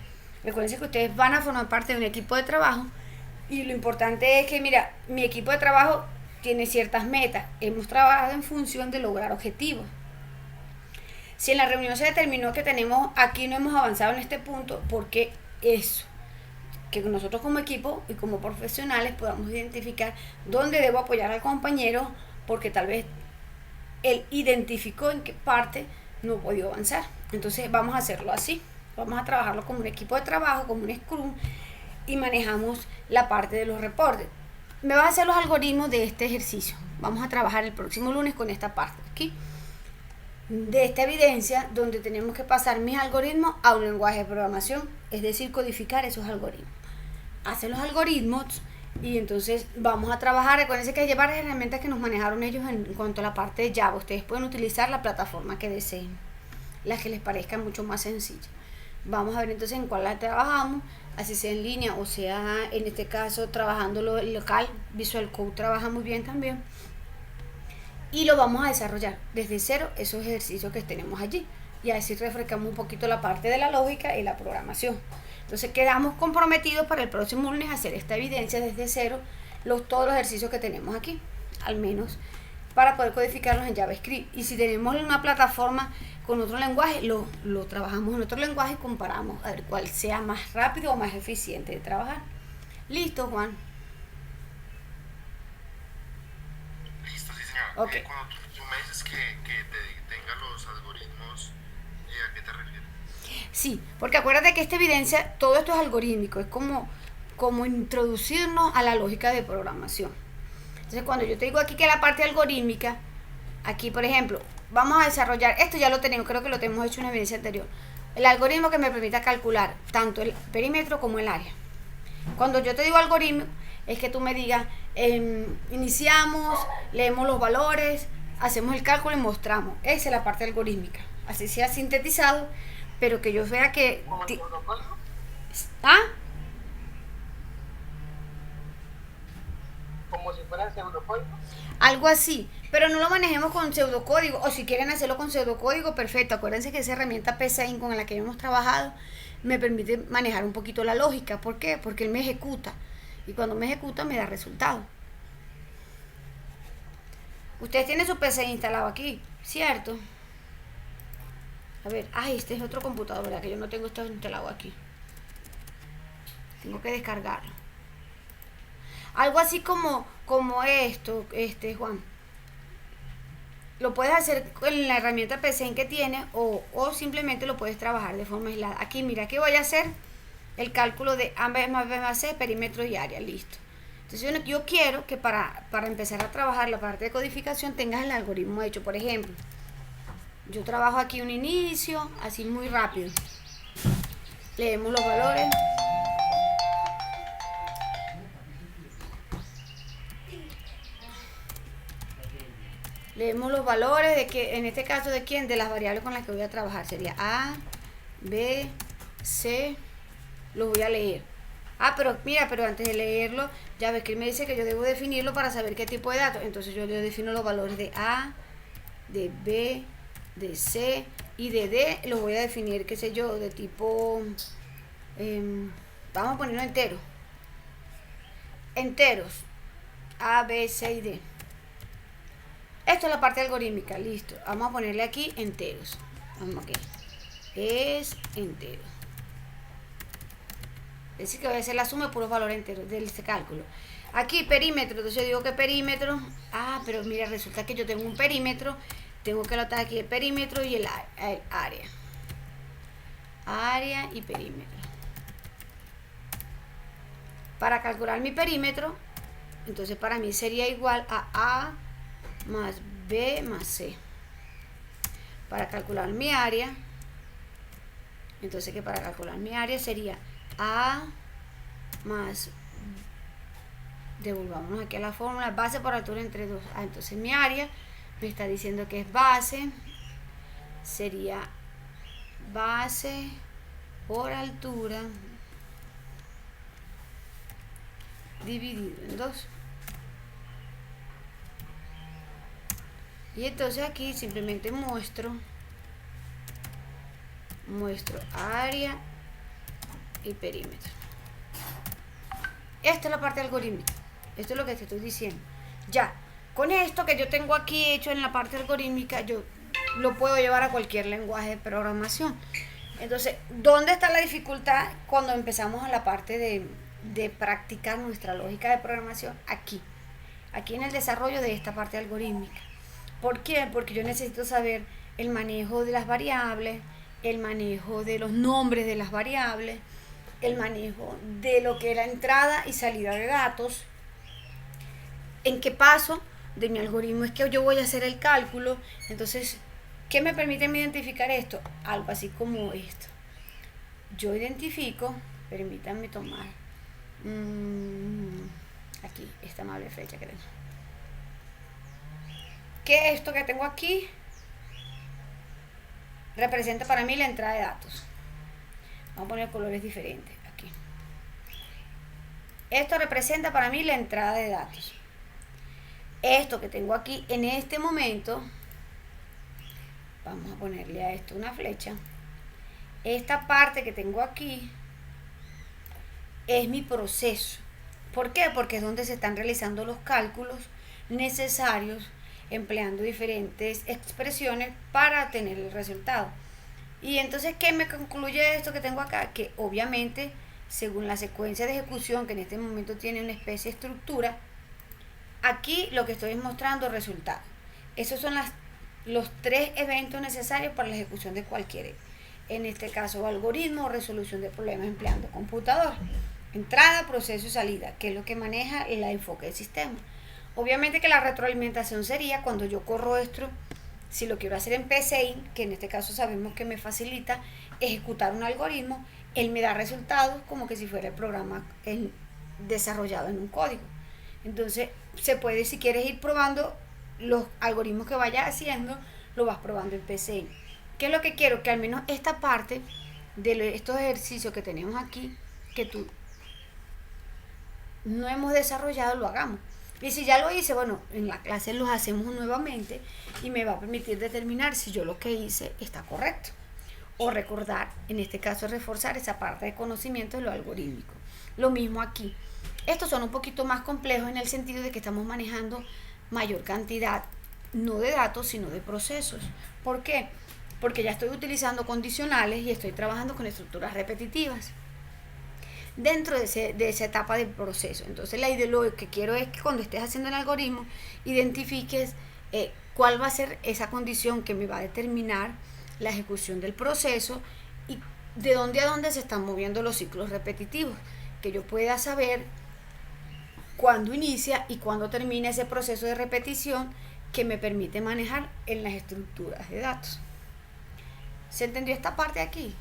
Recuerden que ustedes van a formar parte de un equipo de trabajo y lo importante es que, mira, mi equipo de trabajo tiene ciertas metas. Hemos trabajado en función de lograr objetivos. Si en la reunión se determinó que aquí no hemos avanzado en este punto, porque eso, que nosotros como equipo y como profesionales podamos identificar dónde debo apoyar al compañero, porque tal vez él identificó en qué parte no he podido avanzar. Entonces vamos a hacerlo así, vamos a trabajarlo como un equipo de trabajo, como un Scrum, y manejamos la parte de los reportes. Me vas a hacer los algoritmos de este ejercicio. Vamos a trabajar el próximo lunes con esta parte aquí, de esta evidencia, donde tenemos que pasar mis algoritmos a un lenguaje de programación, es decir, codificar esos algoritmos. Hacer los algoritmos y entonces vamos a trabajar. Recuerden que hay varias herramientas que nos manejaron ellos en cuanto a la parte de Java. Ustedes pueden utilizar la plataforma que deseen, las que les parezca mucho más sencilla. Vamos a ver entonces en cuál la trabajamos, así sea en línea o sea en este caso trabajándolo local. Visual Code trabaja muy bien también y lo vamos a desarrollar desde cero esos ejercicios que tenemos allí, y así refrescamos un poquito la parte de la lógica y la programación. Entonces quedamos comprometidos para el próximo lunes a hacer esta evidencia desde cero, todos los ejercicios que tenemos aquí, al menos para poder codificarlos en JavaScript. Y si tenemos una plataforma con otro lenguaje, lo trabajamos en otro lenguaje y comparamos a ver cuál sea más rápido o más eficiente de trabajar. Listo, Juan. Listo, sí, señora. Okay. Cuando tú me dices que tenga los algoritmos, ¿a qué te refieres? Sí, porque acuérdate que esta evidencia, todo esto es algorítmico, es como introducirnos a la lógica de programación. Entonces, cuando yo te digo aquí que la parte algorítmica, aquí por ejemplo, vamos a desarrollar, esto ya lo tenemos, creo que lo tenemos hecho en una evidencia anterior, el algoritmo que me permita calcular tanto el perímetro como el área. Cuando yo te digo algoritmo, es que tú me digas, iniciamos, leemos los valores, hacemos el cálculo y mostramos. Esa es la parte algorítmica, así sea sintetizado, pero que yo vea que... ¿Como el pseudocódigo? ¿Ah? Como si fuera el pseudocódigo. Algo así, pero no lo manejemos con pseudocódigo, o si quieren hacerlo con pseudocódigo, perfecto. Acuérdense que esa herramienta PSAIN con la que hemos trabajado me permite manejar un poquito la lógica. ¿Por qué? Porque él me ejecuta, y cuando me ejecuta me da resultado. Ustedes tienen su PSAIN instalado aquí, ¿cierto? A ver, este es otro computador, ¿verdad? Que yo no tengo esto instalado aquí. Tengo que descargarlo. Algo así como esto, Juan. Lo puedes hacer con la herramienta PSAIN que tiene o simplemente lo puedes trabajar de forma aislada. Aquí, mira, aquí voy a hacer el cálculo de ambas más B más C, perímetro y área, listo. Entonces yo quiero que para empezar a trabajar la parte de codificación tengas el algoritmo hecho. Por ejemplo, yo trabajo aquí un inicio, así muy rápido. Leemos los valores. Leemos los valores de que, en este caso, ¿de quién? De las variables con las que voy a trabajar. Sería A, B, C. Los voy a leer. Pero mira, pero antes de leerlo, ya ves que él me dice que yo debo definirlo para saber qué tipo de datos. Entonces yo defino los valores de A, de B, de C y de D. Los voy a definir, qué sé yo, de tipo... vamos a ponerlo entero. Enteros. A, B, C y D. Esto es la parte algorítmica, listo. Vamos a ponerle aquí enteros. Vamos aquí. Es entero. Es decir, que voy a hacer la suma de puros valores enteros de este cálculo. Aquí perímetro, entonces yo digo que perímetro. Pero mira, resulta que yo tengo un perímetro. Tengo que anotar aquí el perímetro y el área. Área y perímetro. Para calcular mi perímetro, entonces para mí sería igual a A más B más C. Para calcular mi área, entonces que para calcular mi área sería A más, devolvámonos aquí a la fórmula, base por altura entre 2. Entonces mi área me está diciendo que es base, sería base por altura dividido en 2. Y entonces aquí simplemente muestro área y perímetro. Esta es la parte algorítmica. Esto es lo que te estoy diciendo. Ya, con esto que yo tengo aquí hecho en la parte algorítmica, yo lo puedo llevar a cualquier lenguaje de programación. Entonces, ¿dónde está la dificultad cuando empezamos a la parte de practicar nuestra lógica de programación? Aquí en el desarrollo de esta parte algorítmica. ¿Por qué? Porque yo necesito saber el manejo de las variables, el manejo de los nombres de las variables, el manejo de lo que es la entrada y salida de datos, en qué paso de mi algoritmo es que yo voy a hacer el cálculo. Entonces, ¿qué me permite identificar esto? Algo así como esto. Yo identifico, permítanme tomar aquí esta amable flecha que tengo. Que esto que tengo aquí representa para mí la entrada de datos. Vamos a poner colores diferentes aquí. Esto representa para mí la entrada de datos. Esto que tengo aquí en este momento, vamos a ponerle a esto una flecha. Esta parte que tengo aquí es mi proceso. ¿Por qué? Porque es donde se están realizando los cálculos necesarios, empleando diferentes expresiones para tener el resultado. Y entonces, ¿qué me concluye esto que tengo acá? Que obviamente, según la secuencia de ejecución, que en este momento tiene una especie de estructura, aquí lo que estoy mostrando resultados. Esos son los 3 eventos necesarios para la ejecución de cualquier, en este caso, algoritmo o resolución de problemas empleando computador. Entrada, proceso y salida, que es lo que maneja el enfoque del sistema. Obviamente que la retroalimentación sería cuando yo corro esto, si lo quiero hacer en PCI, que en este caso sabemos que me facilita ejecutar un algoritmo, él me da resultados como que si fuera el programa desarrollado en un código. Entonces se puede, si quieres ir probando los algoritmos que vayas haciendo, lo vas probando en PCI. ¿Qué es lo que quiero? Que al menos esta parte de estos ejercicios que tenemos aquí, que tú no hemos desarrollado, lo hagamos. Y si ya lo hice, bueno, en la clase los hacemos nuevamente y me va a permitir determinar si yo lo que hice está correcto. O recordar, en este caso reforzar esa parte de conocimiento de lo algorítmico. Lo mismo aquí. Estos son un poquito más complejos en el sentido de que estamos manejando mayor cantidad, no de datos, sino de procesos. ¿Por qué? Porque ya estoy utilizando condicionales y estoy trabajando con estructuras repetitivas dentro de esa etapa del proceso. Entonces lo que quiero es que cuando estés haciendo el algoritmo identifiques cuál va a ser esa condición que me va a determinar la ejecución del proceso y de dónde a dónde se están moviendo los ciclos repetitivos, que yo pueda saber cuándo inicia y cuándo termina ese proceso de repetición que me permite manejar en las estructuras de datos. ¿Se entendió esta parte aquí,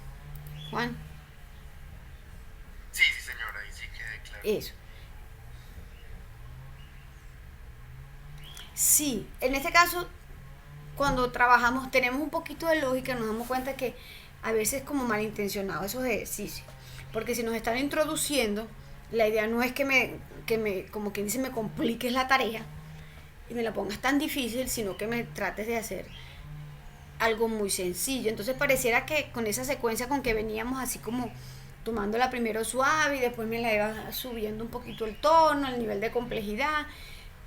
Juan? Sí, sí, señora, ahí sí quedé claro. Eso. Sí, en este caso, cuando trabajamos, tenemos un poquito de lógica, nos damos cuenta que a veces es como malintencionado esos ejercicios. Porque si nos están introduciendo, la idea no es como quien dice, me compliques la tarea y me la pongas tan difícil, sino que me trates de hacer algo muy sencillo. Entonces pareciera que con esa secuencia con que veníamos así como tomándola primero suave y después me la iba subiendo un poquito el tono, el nivel de complejidad.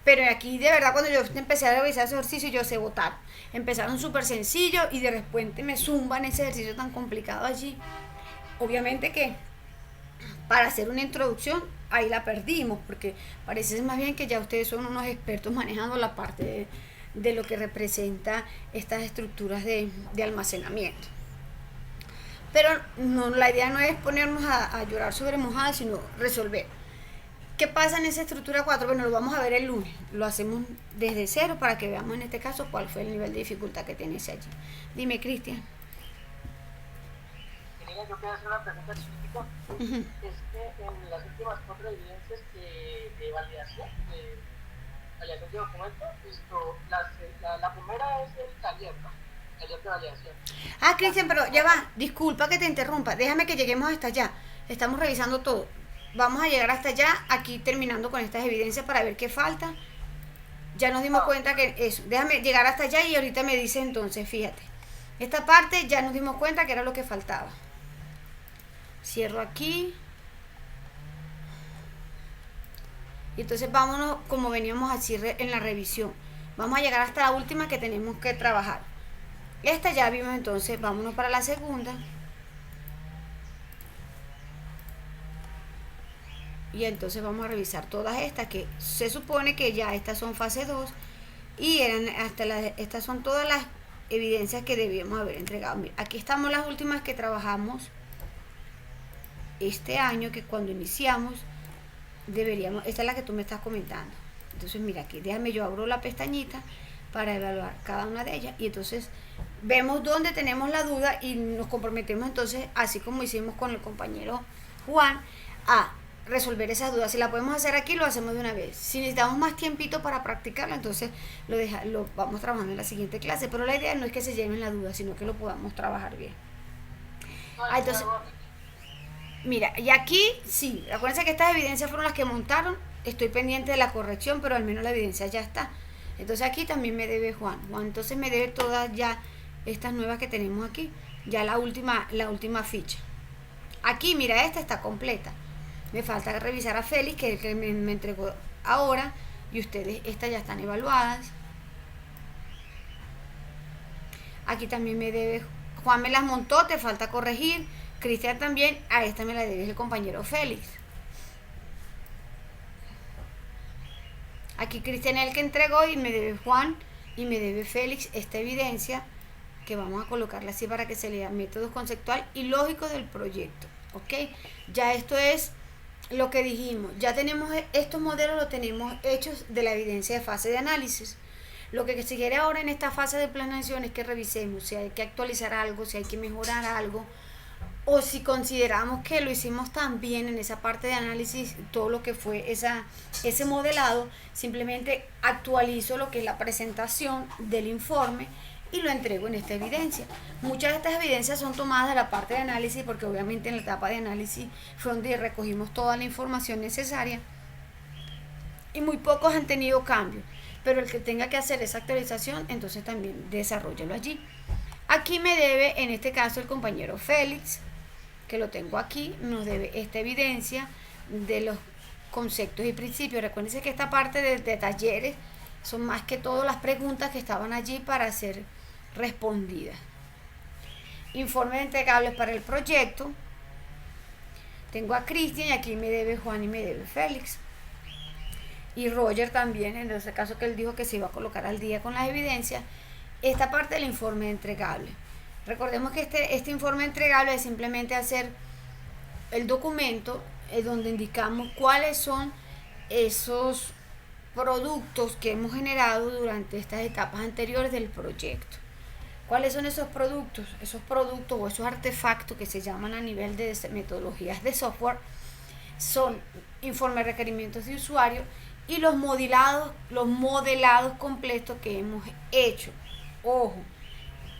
Pero aquí de verdad cuando yo empecé a revisar ese ejercicio yo sé votar. Empezaron súper sencillos y de repente me zumban ese ejercicio tan complicado allí. Obviamente que para hacer una introducción ahí la perdimos porque parece más bien que ya ustedes son unos expertos manejando la parte de lo que representa estas estructuras de almacenamiento. Pero no, la idea no es ponernos a llorar sobre mojada, sino resolver. ¿Qué pasa en esa estructura 4? Bueno, lo vamos a ver el lunes. Lo hacemos desde cero para que veamos en este caso cuál fue el nivel de dificultad que tiene ese allí. Dime, Cristian. Yo quiero hacer una pregunta chiquitita. Es que en las últimas 4 evidencias de validación de documento, la primera es el taller, ¿no? Taller de validación. Ah, Cristian, pero ya va, disculpa que te interrumpa, déjame que lleguemos hasta allá. Estamos revisando todo. Vamos a llegar hasta allá, aquí terminando con estas evidencias para ver qué falta. Ya nos dimos cuenta que eso, déjame llegar hasta allá y ahorita me dice entonces, fíjate. Esta parte ya nos dimos cuenta que era lo que faltaba. Cierro aquí. Y entonces vámonos como veníamos así en la revisión. Vamos a llegar hasta la última que tenemos que trabajar. Esta ya vimos, entonces vámonos para la segunda. Y entonces vamos a revisar todas estas que se supone que ya estas son fase 2 y estas son todas las evidencias que debíamos haber entregado. Mira, aquí estamos las últimas que trabajamos este año, que cuando iniciamos esta es la que tú me estás comentando. Entonces mira aquí, déjame, yo abro la pestañita para evaluar cada una de ellas y entonces vemos dónde tenemos la duda y nos comprometemos entonces, así como hicimos con el compañero Juan, a resolver esas dudas. Si la podemos hacer aquí, lo hacemos de una vez. Si necesitamos más tiempito para practicarla, entonces lo vamos trabajando en la siguiente clase, pero la idea no es que se lleven la duda, sino que lo podamos trabajar bien. Entonces, mira, y aquí sí, acuérdense que estas evidencias fueron las que montaron, estoy pendiente de la corrección, pero al menos la evidencia ya está. Entonces aquí también me debe Juan, entonces me debe todas ya estas nuevas que tenemos aquí, ya la última ficha. Aquí, mira, esta está completa. Me falta revisar a Félix, que es el que me entregó ahora, y ustedes, estas ya están evaluadas. Aquí también me debe, Juan me las montó, te falta corregir. Cristian también, a esta me la debe el compañero Félix. Aquí Cristian es el que entregó y me debe Juan y me debe Félix esta evidencia que vamos a colocarla así para que se lea métodos conceptual y lógico del proyecto. ¿Ok? Ya esto es lo que dijimos. Ya tenemos estos modelos, los tenemos hechos de la evidencia de fase de análisis. Lo que se quiere ahora en esta fase de planeación es que revisemos si hay que actualizar algo, si hay que mejorar algo, o si consideramos que lo hicimos tan bien en esa parte de análisis, todo lo que fue ese modelado, simplemente actualizo lo que es la presentación del informe y lo entrego en esta evidencia. Muchas de estas evidencias son tomadas de la parte de análisis porque obviamente en la etapa de análisis fue donde recogimos toda la información necesaria y muy pocos han tenido cambios, pero el que tenga que hacer esa actualización, entonces también desarrollalo allí. Aquí me debe, en este caso, el compañero Félix, que lo tengo aquí, nos debe esta evidencia de los conceptos y principios. Recuérdense que esta parte de talleres son más que todo las preguntas que estaban allí para ser respondidas. Informe de entregables para el proyecto. Tengo a Cristian y aquí me debe Juan y me debe Félix. Y Roger también, en ese caso que él dijo que se iba a colocar al día con las evidencias. Esta parte del informe de entregable. Recordemos que este informe entregable es simplemente hacer el documento donde indicamos cuáles son esos productos que hemos generado durante estas etapas anteriores del proyecto. ¿Cuáles son esos productos? Esos productos o esos artefactos que se llaman a nivel de metodologías de software son informes de requerimientos de usuario y los modelados completos que hemos hecho. Ojo,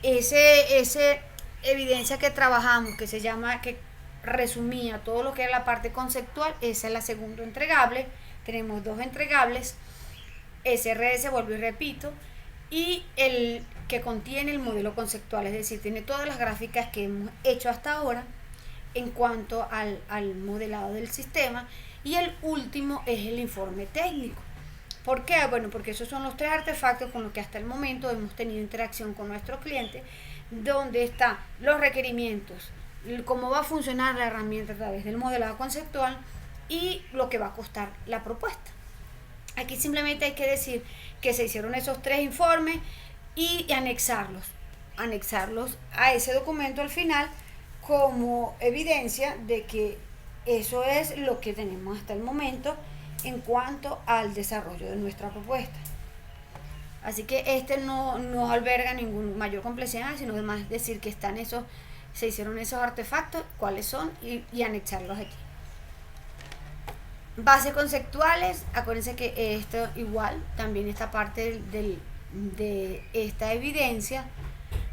ese evidencia que trabajamos, que se llama, que resumía todo lo que era la parte conceptual, esa es la segunda entregable. Tenemos 2 entregables, SRS, vuelvo y repito, y el que contiene el modelo conceptual, es decir, tiene todas las gráficas que hemos hecho hasta ahora en cuanto al modelado del sistema, y el último es el informe técnico. ¿Por qué? Bueno, porque esos son los 3 artefactos con los que hasta el momento hemos tenido interacción con nuestro cliente, donde están los requerimientos, cómo va a funcionar la herramienta a través del modelado conceptual y lo que va a costar la propuesta. Aquí simplemente hay que decir que se hicieron esos 3 informes y anexarlos a ese documento al final como evidencia de que eso es lo que tenemos hasta el momento en cuanto al desarrollo de nuestra propuesta. Así que no alberga ningún mayor complejidad, sino además decir que se hicieron esos artefactos, cuáles son y anexarlos aquí. Bases conceptuales, acuérdense que esto igual, también esta parte de esta evidencia,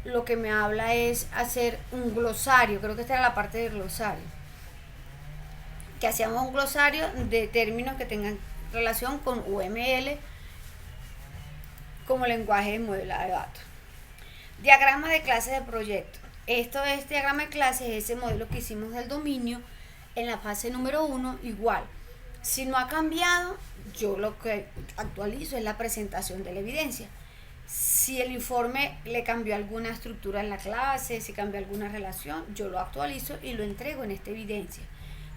lo que me habla es hacer un glosario, creo que esta era la parte del glosario, que hacíamos un glosario de términos que tengan relación con UML como lenguaje de modelado de datos. Diagrama de clases de proyecto. Esto es diagrama de clases, ese modelo que hicimos del dominio en la fase número 1, igual. Si no ha cambiado, yo lo que actualizo es la presentación de la evidencia. Si el informe le cambió alguna estructura en la clase, si cambió alguna relación, yo lo actualizo y lo entrego en esta evidencia.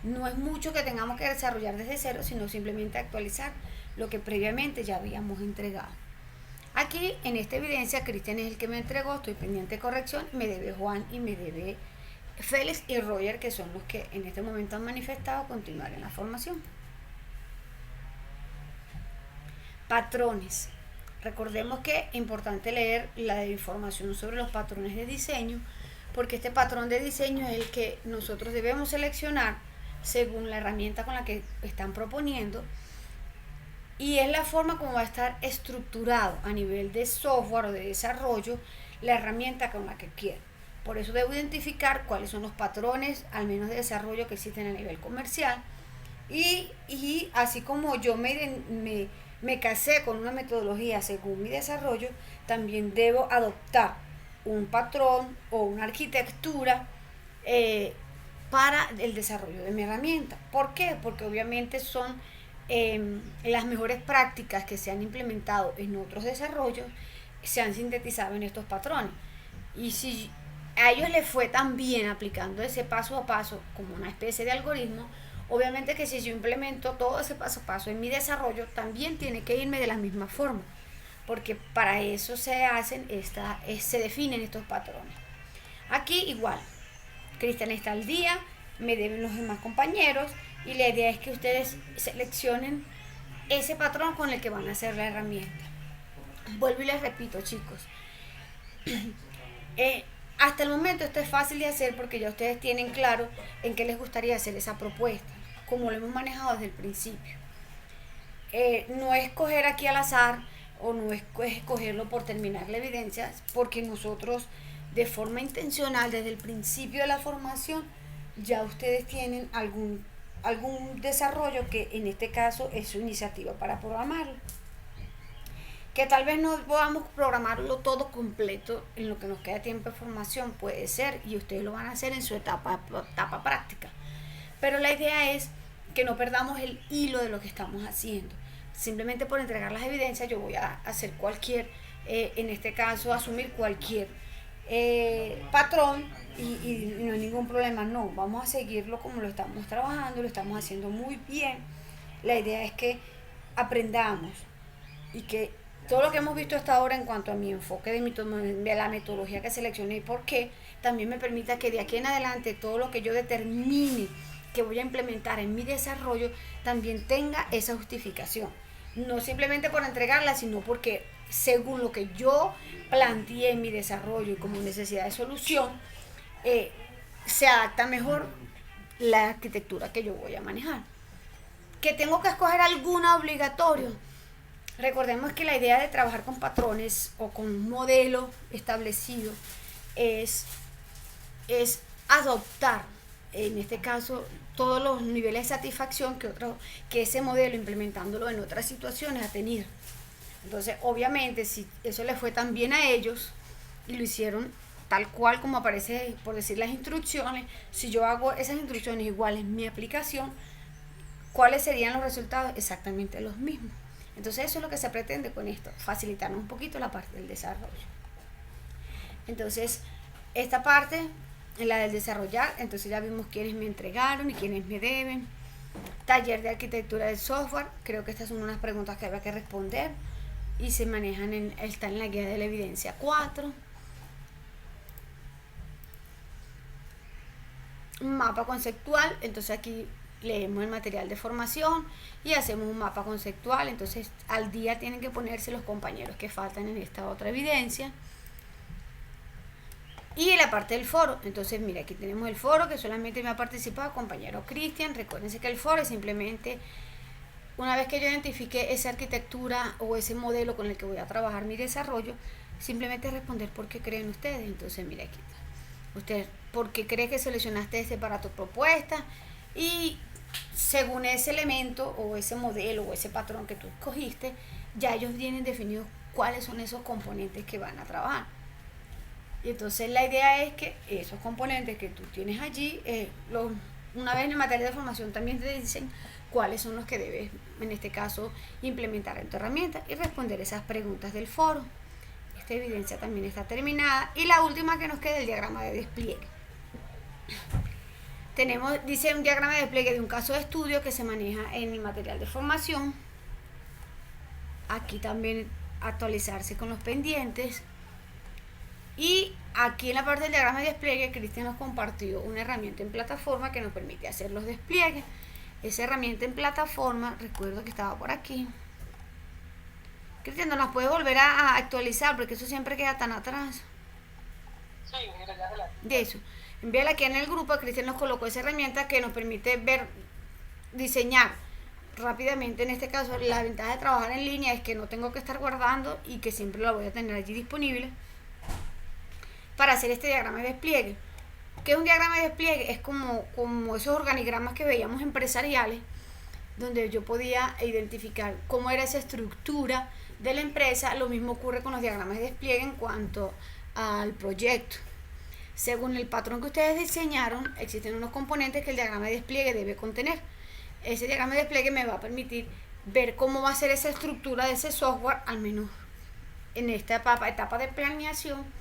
No es mucho que tengamos que desarrollar desde cero, sino simplemente actualizar lo que previamente ya habíamos entregado. Aquí en esta evidencia, Cristian es el que me entregó, estoy pendiente de corrección, me debe Juan y me debe Félix y Roger, que son los que en este momento han manifestado continuar en la formación. Patrones. Recordemos que es importante leer la información sobre los patrones de diseño, porque este patrón de diseño es el que nosotros debemos seleccionar según la herramienta con la que están proponiendo, y es la forma como va a estar estructurado a nivel de software o de desarrollo la herramienta con la que quiero. Por eso debo identificar cuáles son los patrones, al menos de desarrollo, que existen a nivel comercial, y así como yo me casé con una metodología según mi desarrollo, también debo adoptar un patrón o una arquitectura para el desarrollo de mi herramienta. ¿Por qué? Porque obviamente son las mejores prácticas que se han implementado en otros desarrollos, se han sintetizado en estos patrones. Y si a ellos les fue tan bien aplicando ese paso a paso como una especie de algoritmo, obviamente que si yo implemento todo ese paso a paso en mi desarrollo, también tiene que irme de la misma forma, porque para eso se definen estos patrones. Aquí igual, Cristian está al día, me deben los demás compañeros, y la idea es que ustedes seleccionen ese patrón con el que van a hacer la herramienta. Vuelvo y les repito, chicos, hasta el momento esto es fácil de hacer porque ya ustedes tienen claro en qué les gustaría hacer esa propuesta, como lo hemos manejado desde el principio. No es escoger aquí al azar, o no es escogerlo por terminar la evidencia, porque nosotros de forma intencional desde el principio de la formación ya ustedes tienen algún desarrollo que en este caso es su iniciativa para programarlo. Que tal vez no podamos programarlo todo completo en lo que nos queda tiempo de formación, puede ser, y ustedes lo van a hacer en su etapa práctica. Pero la idea es que no perdamos el hilo de lo que estamos haciendo. Simplemente por entregar las evidencias yo voy a hacer cualquier, en este caso asumir cualquier patrón y no hay ningún problema. No, vamos a seguirlo como lo estamos trabajando, lo estamos haciendo muy bien. La idea es que aprendamos y que todo lo que hemos visto hasta ahora en cuanto a mi enfoque de la metodología que seleccioné y por qué, también me permita que de aquí en adelante todo lo que yo determine que voy a implementar en mi desarrollo también tenga esa justificación. No simplemente por entregarla, sino porque según lo que yo planteé en mi desarrollo y como necesidad de solución, se adapta mejor la arquitectura que yo voy a manejar. Que tengo que escoger alguna obligatorio. Recordemos que la idea de trabajar con patrones o con un modelo establecido es adoptar, en este caso, todos los niveles de satisfacción que ese modelo implementándolo en otras situaciones ha tenido. Entonces, obviamente, si eso le fue tan bien a ellos y lo hicieron tal cual como aparece, por decir, las instrucciones, si yo hago esas instrucciones iguales en mi aplicación, ¿cuáles serían los resultados? Exactamente los mismos. Entonces, eso es lo que se pretende con esto, facilitarnos un poquito la parte del desarrollo. Entonces, esta parte, en la del desarrollar, entonces ya vimos quiénes me entregaron y quiénes me deben. Taller de arquitectura del software, creo que estas son unas preguntas que habrá que responder y se manejan está en la guía de la evidencia 4. Un mapa conceptual, entonces aquí leemos el material de formación y hacemos un mapa conceptual, entonces al día tienen que ponerse los compañeros que faltan en esta otra evidencia. Y en la parte del foro, entonces mira, aquí tenemos el foro que solamente me ha participado compañero Cristian. Recuérdense que el foro es simplemente una vez que yo identifique esa arquitectura o ese modelo con el que voy a trabajar mi desarrollo, simplemente responder por qué creen ustedes. Entonces mira, aquí está. Usted, ¿por qué cree que seleccionaste este para tu propuesta? Y según ese elemento o ese modelo o ese patrón que tú escogiste, ya ellos tienen definidos cuáles son esos componentes que van a trabajar. Y entonces la idea es que esos componentes que tú tienes allí, una vez en el material de formación también te dicen cuáles son los que debes, en este caso, implementar en tu herramienta y responder esas preguntas del foro. Esta evidencia también está terminada. Y la última que nos queda es el diagrama de despliegue. Dice un diagrama de despliegue de un caso de estudio que se maneja en el material de formación. Aquí también actualizarse con los pendientes. Y aquí en la parte del diagrama de despliegue, Cristian nos compartió una herramienta en plataforma que nos permite hacer los despliegues. Esa herramienta en plataforma, recuerdo que estaba por aquí. Cristian, ¿nos las puedes volver a actualizar? Porque eso siempre queda tan atrás. Sí, mira, ya la... De eso. Envíala aquí en el grupo. Cristian nos colocó esa herramienta que nos permite diseñar rápidamente. En este caso, la ventaja de trabajar en línea es que no tengo que estar guardando y que siempre la voy a tener allí disponible para hacer este diagrama de despliegue. ¿Qué es un diagrama de despliegue? Es como esos organigramas que veíamos empresariales, donde yo podía identificar cómo era esa estructura de la empresa. Lo mismo ocurre con los diagramas de despliegue en cuanto al proyecto. Según el patrón que ustedes diseñaron, existen unos componentes que el diagrama de despliegue debe contener. Ese diagrama de despliegue me va a permitir ver cómo va a ser esa estructura de ese software, al menos en esta etapa de planeación,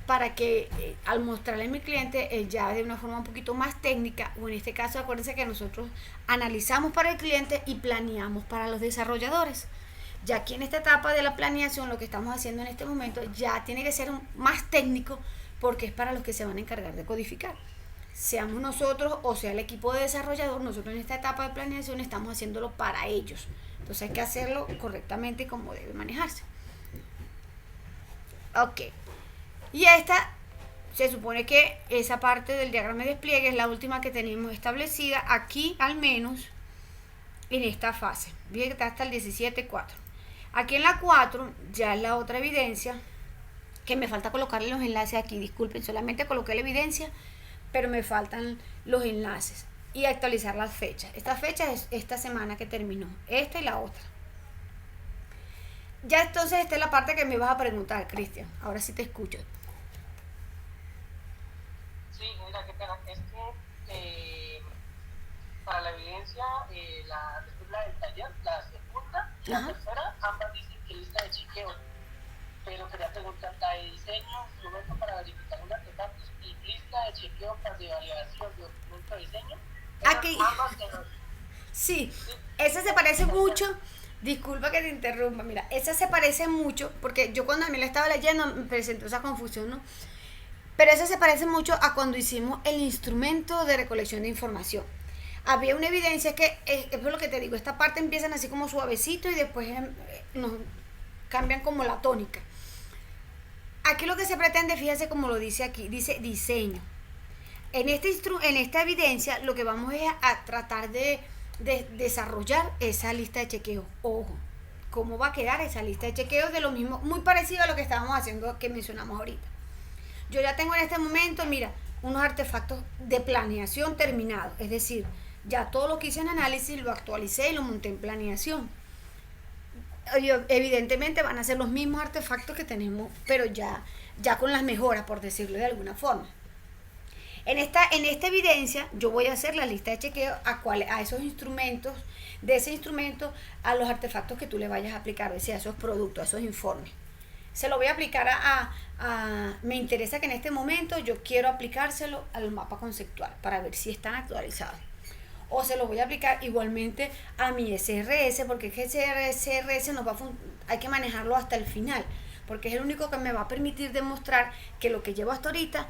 para que al mostrarle a mi cliente ya de una forma un poquito más técnica, o en este caso acuérdense que nosotros analizamos para el cliente y planeamos para los desarrolladores. Ya aquí en esta etapa de la planeación lo que estamos haciendo en este momento ya tiene que ser más técnico porque es para los que se van a encargar de codificar. Seamos nosotros o sea el equipo de desarrollador, nosotros en esta etapa de planeación estamos haciéndolo para ellos. Entonces hay que hacerlo correctamente como debe manejarse. Ok. Y esta, se supone que esa parte del diagrama de despliegue es la última que tenemos establecida aquí, al menos en esta fase. Fíjense que está hasta el 17.4. Aquí en la 4 ya es la otra evidencia, que me falta colocarle los enlaces aquí. Disculpen, solamente coloqué la evidencia, pero me faltan los enlaces. Y actualizar las fechas. Esta fecha es esta semana que terminó, esta y la otra. Ya entonces esta es la parte que me vas a preguntar, Cristian. Ahora sí te escucho. Sí, mira, qué pena. Es que para la evidencia, después la del taller, la segunda y la tercera, ambas dicen que lista de chequeo. Pero quería preguntar, la de diseño, instrumento para verificar los artefactos y lista de chequeo para de validación de documento de diseño. Aquí. Sí, esa se parece mucho. Disculpa que te interrumpa, mira, esa se parece mucho, porque yo cuando a mí la estaba leyendo me presentó esa confusión, ¿no? Pero esa se parece mucho a cuando hicimos el instrumento de recolección de información. había una evidencia que, es lo que te digo, esta parte empiezan así como suavecito y después nos cambian como la tónica. Aquí lo que se pretende, fíjese como lo dice aquí, dice diseño. En esta evidencia lo que vamos es a tratar de desarrollar esa lista de chequeos. Ojo, ¿cómo va a quedar esa lista de chequeos? De lo mismo, muy parecido a lo que estábamos haciendo, que mencionamos ahorita. Yo ya tengo en este momento, mira, unos artefactos de planeación terminados. Es decir, ya todo lo que hice en análisis lo actualicé y lo monté en planeación. Evidentemente van a ser los mismos artefactos que tenemos, pero ya con las mejoras, por decirlo de alguna forma. En esta evidencia yo voy a hacer la lista de chequeo a esos instrumentos, de ese instrumento a los artefactos que tú le vayas a aplicar, o sea, a esos productos, a esos informes. Se lo voy a aplicar me interesa que en este momento yo quiero aplicárselo al mapa conceptual para ver si están actualizados. O se lo voy a aplicar igualmente a mi SRS, porque ese SRS hay que manejarlo hasta el final, porque es el único que me va a permitir demostrar que lo que llevo hasta ahorita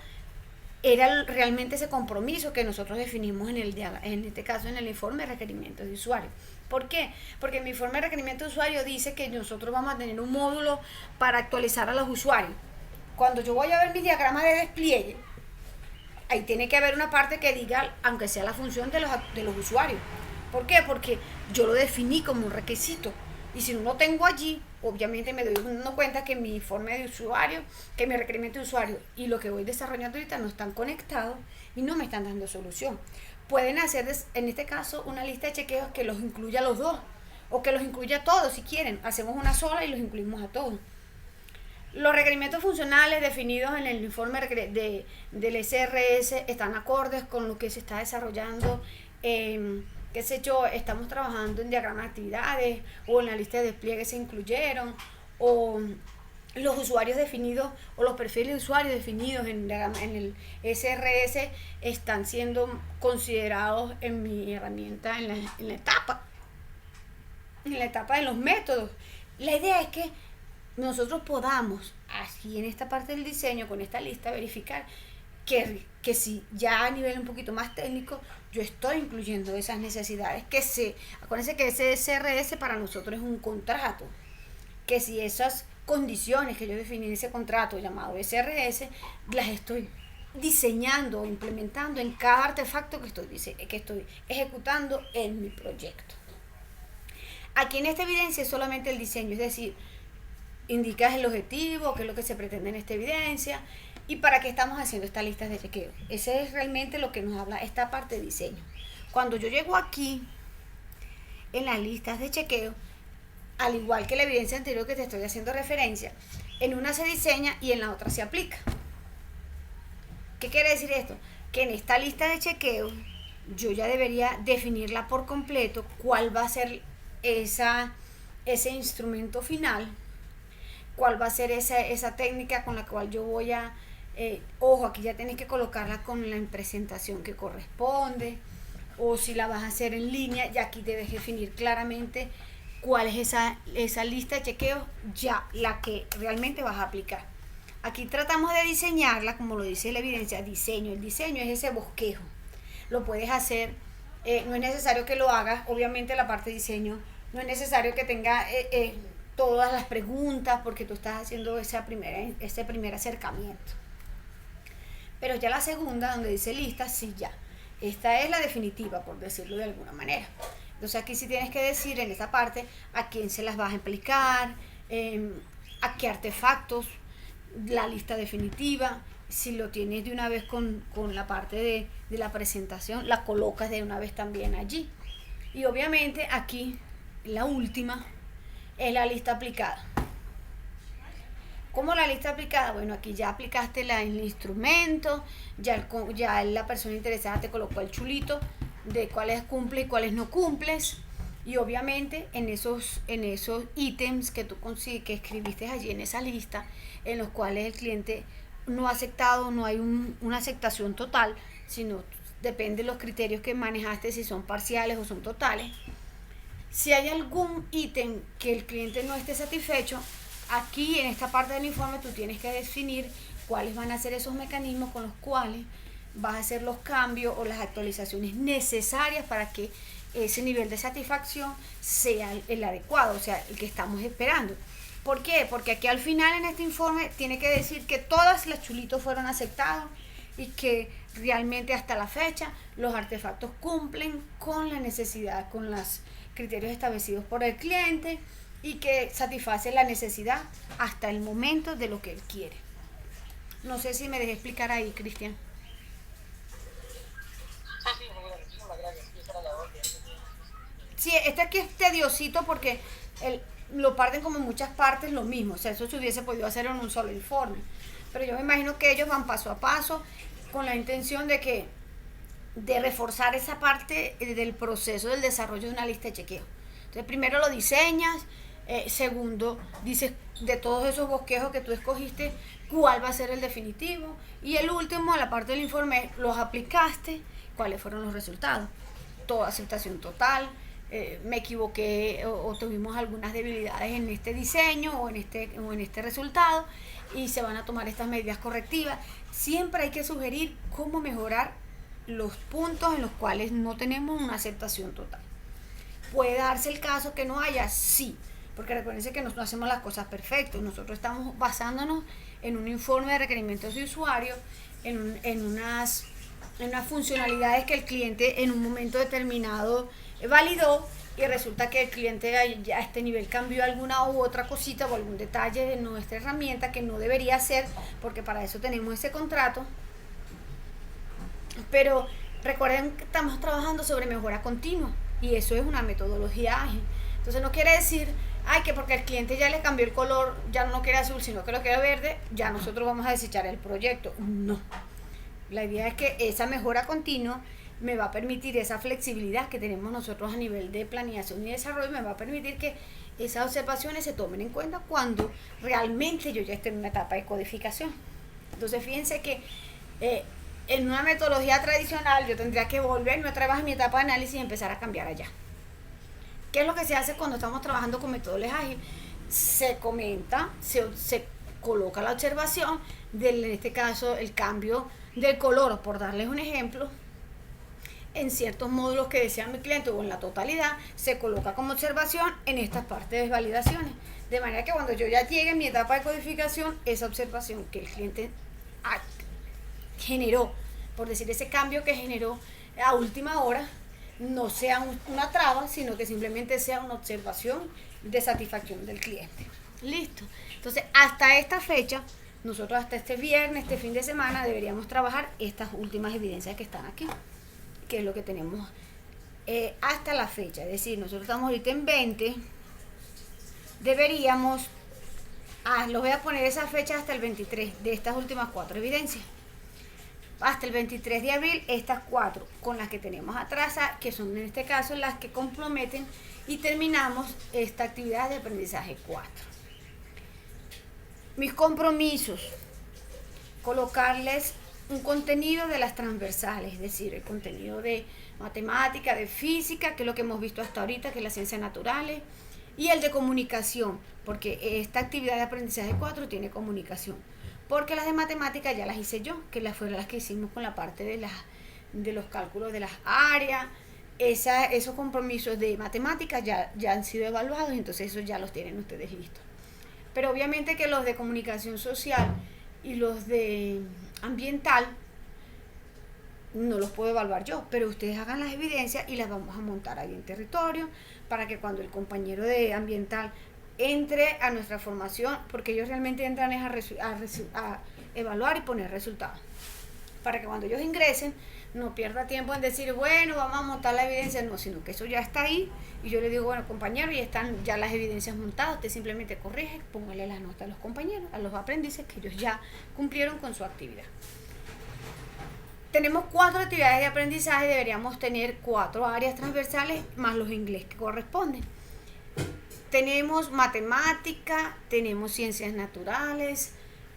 era realmente ese compromiso que nosotros definimos en este caso en el informe de requerimientos de usuario. ¿Por qué? Porque mi informe de requerimiento de usuario dice que nosotros vamos a tener un módulo para actualizar a los usuarios. Cuando yo voy a ver mi diagrama de despliegue, ahí tiene que haber una parte que diga, aunque sea la función de los usuarios. ¿Por qué? Porque yo lo definí como un requisito. Y si no lo tengo allí, obviamente me doy dando cuenta que mi informe de usuario, que mi requerimiento de usuario y lo que voy desarrollando ahorita no están conectados y no me están dando solución. Pueden hacer, en este caso, una lista de chequeos que los incluya a los dos o que los incluya a todos si quieren. Hacemos una sola y los incluimos a todos. Los requerimientos funcionales definidos en el informe del SRS están acordes con lo que se está desarrollando. Qué sé yo, estamos trabajando en diagrama de actividades o en la lista de despliegue se incluyeron, o los usuarios definidos o los perfiles de usuarios definidos en el SRS están siendo considerados en mi herramienta en la etapa de los métodos. La idea es que nosotros podamos, así en esta parte del diseño, con esta lista, verificar que si ya a nivel un poquito más técnico yo estoy incluyendo esas necesidades, acuérdense que ese SRS para nosotros es un contrato, que si esas condiciones que yo definí en ese contrato llamado SRS las estoy diseñando o implementando en cada artefacto que estoy ejecutando en mi proyecto. Aquí en esta evidencia es solamente el diseño, es decir, indicas el objetivo, qué es lo que se pretende en esta evidencia y para qué estamos haciendo estas listas de chequeo. Ese es realmente lo que nos habla esta parte de diseño. Cuando yo llego aquí en las listas de chequeo, al igual que la evidencia anterior que te estoy haciendo referencia, en una se diseña y en la otra se aplica. ¿Qué quiere decir esto? Que en esta lista de chequeo yo ya debería definirla por completo cuál va a ser ese instrumento final, cuál va a ser esa técnica con la cual yo voy a ojo, aquí ya tienes que colocarla con la presentación que corresponde, o si la vas a hacer en línea, ya aquí debes definir claramente cuál es esa lista de chequeos, ya la que realmente vas a aplicar. Aquí tratamos de diseñarla, como lo dice la evidencia, diseño. El diseño es ese bosquejo. Lo puedes hacer, no es necesario que lo hagas, obviamente la parte de diseño, no es necesario que tenga todas las preguntas porque tú estás haciendo ese primer acercamiento. Pero ya la segunda, donde dice lista, sí ya. Esta es la definitiva, por decirlo de alguna manera. Entonces aquí sí tienes que decir en esta parte a quién se las vas a aplicar, a qué artefactos, la lista definitiva. Si lo tienes de una vez con la parte de la presentación, la colocas de una vez también allí. Y obviamente aquí la última es la lista aplicada. ¿Cómo la lista aplicada? Bueno, aquí ya aplicaste el instrumento, ya la persona interesada te colocó el chulito de cuáles cumples y cuáles no cumples. Y obviamente en esos ítems que que escribiste allí en esa lista, en los cuales el cliente no ha aceptado, no hay una aceptación total, sino depende de los criterios que manejaste, si son parciales o son totales. Si hay algún ítem que el cliente no esté satisfecho, aquí en esta parte del informe tú tienes que definir cuáles van a ser esos mecanismos con los cuales vas a hacer los cambios o las actualizaciones necesarias para que ese nivel de satisfacción sea el adecuado, o sea, el que estamos esperando. ¿Por qué? Porque aquí al final en este informe tiene que decir que todas las chulitos fueron aceptados y que realmente hasta la fecha los artefactos cumplen con la necesidad, con los criterios establecidos por el cliente y que satisface la necesidad hasta el momento de lo que él quiere. No sé si me dejé explicar ahí, Cristian. Sí, muchísimas gracias. Sí, esa era la orden. Sí, este aquí es tediosito porque lo parten como en muchas partes lo mismo, o sea, eso se hubiese podido hacer en un solo informe, pero yo me imagino que ellos van paso a paso con la intención de reforzar esa parte del proceso del desarrollo de una lista de chequeo. Entonces primero lo diseñas, segundo dices de todos esos bosquejos que tú escogiste cuál va a ser el definitivo, y el último, la parte del informe, los aplicaste, cuáles fueron los resultados, toda aceptación total, me equivoqué o tuvimos algunas debilidades en este diseño o en este resultado y se van a tomar estas medidas correctivas. Siempre hay que sugerir cómo mejorar los puntos en los cuales no tenemos una aceptación total. ¿Puede darse el caso que no haya? Sí, porque recuérdense que no hacemos las cosas perfectas. Nosotros estamos basándonos en un informe de requerimientos de usuario, en unas funcionalidades que el cliente en un momento determinado validó, y resulta que el cliente ya a este nivel cambió alguna u otra cosita o algún detalle de nuestra herramienta que no debería ser, porque para eso tenemos ese contrato. Pero recuerden que estamos trabajando sobre mejora continua y eso es una metodología ágil. Entonces no quiere decir, que porque el cliente ya le cambió el color, ya no quiere azul, sino que lo quiere verde, ya nosotros vamos a desechar el proyecto. No. La idea es que esa mejora continua me va a permitir esa flexibilidad que tenemos nosotros a nivel de planeación y desarrollo, me va a permitir que esas observaciones se tomen en cuenta cuando realmente yo ya esté en una etapa de codificación. Entonces fíjense que en una metodología tradicional yo tendría que volverme otra vez a mi etapa de análisis y empezar a cambiar allá. ¿Qué es lo que se hace cuando estamos trabajando con metodologías ágiles? Se comenta, se coloca la observación en este caso el cambio del color, por darles un ejemplo, en ciertos módulos que desea mi cliente o en la totalidad, se coloca como observación en estas partes de validaciones. De manera que cuando yo ya llegue a mi etapa de codificación, esa observación que el cliente generó, por decir ese cambio que generó a última hora, no sea una traba, sino que simplemente sea una observación de satisfacción del cliente. Listo. Entonces, hasta esta fecha, nosotros hasta este viernes, este fin de semana, deberíamos trabajar estas últimas evidencias que están aquí, que es lo que tenemos hasta la fecha. Es decir, nosotros estamos ahorita en 20, deberíamos, los voy a poner esa fecha hasta el 23 de estas últimas 4 evidencias. Hasta el 23 de abril, estas 4 con las que tenemos atrás, que son en este caso las que comprometen, y terminamos esta actividad de aprendizaje 4. Mis compromisos: colocarles un contenido de las transversales, es decir, el contenido de matemática, de física, que es lo que hemos visto hasta ahorita, que es las ciencias naturales, y el de comunicación, porque esta actividad de aprendizaje 4 tiene comunicación, porque las de matemática ya las hice yo, que fueron las que hicimos con la parte de los cálculos de las áreas. Esos compromisos de matemática ya han sido evaluados, entonces esos ya los tienen ustedes listos. Pero obviamente que los de comunicación social y los de ambiental no los puedo evaluar yo, pero ustedes hagan las evidencias y las vamos a montar ahí en territorio para que cuando el compañero de ambiental entre a nuestra formación, porque ellos realmente entran a evaluar y poner resultados, para que cuando ellos ingresen no pierda tiempo en decir, bueno, vamos a montar la evidencia, no, sino que eso ya está ahí y yo le digo, bueno, compañero, ya están ya las evidencias montadas, usted simplemente corrige, póngale las notas a los compañeros, a los aprendices, que ellos ya cumplieron con su actividad. Tenemos 4 actividades de aprendizaje, deberíamos tener 4 áreas transversales más los inglés que corresponden. Tenemos matemática, tenemos ciencias naturales,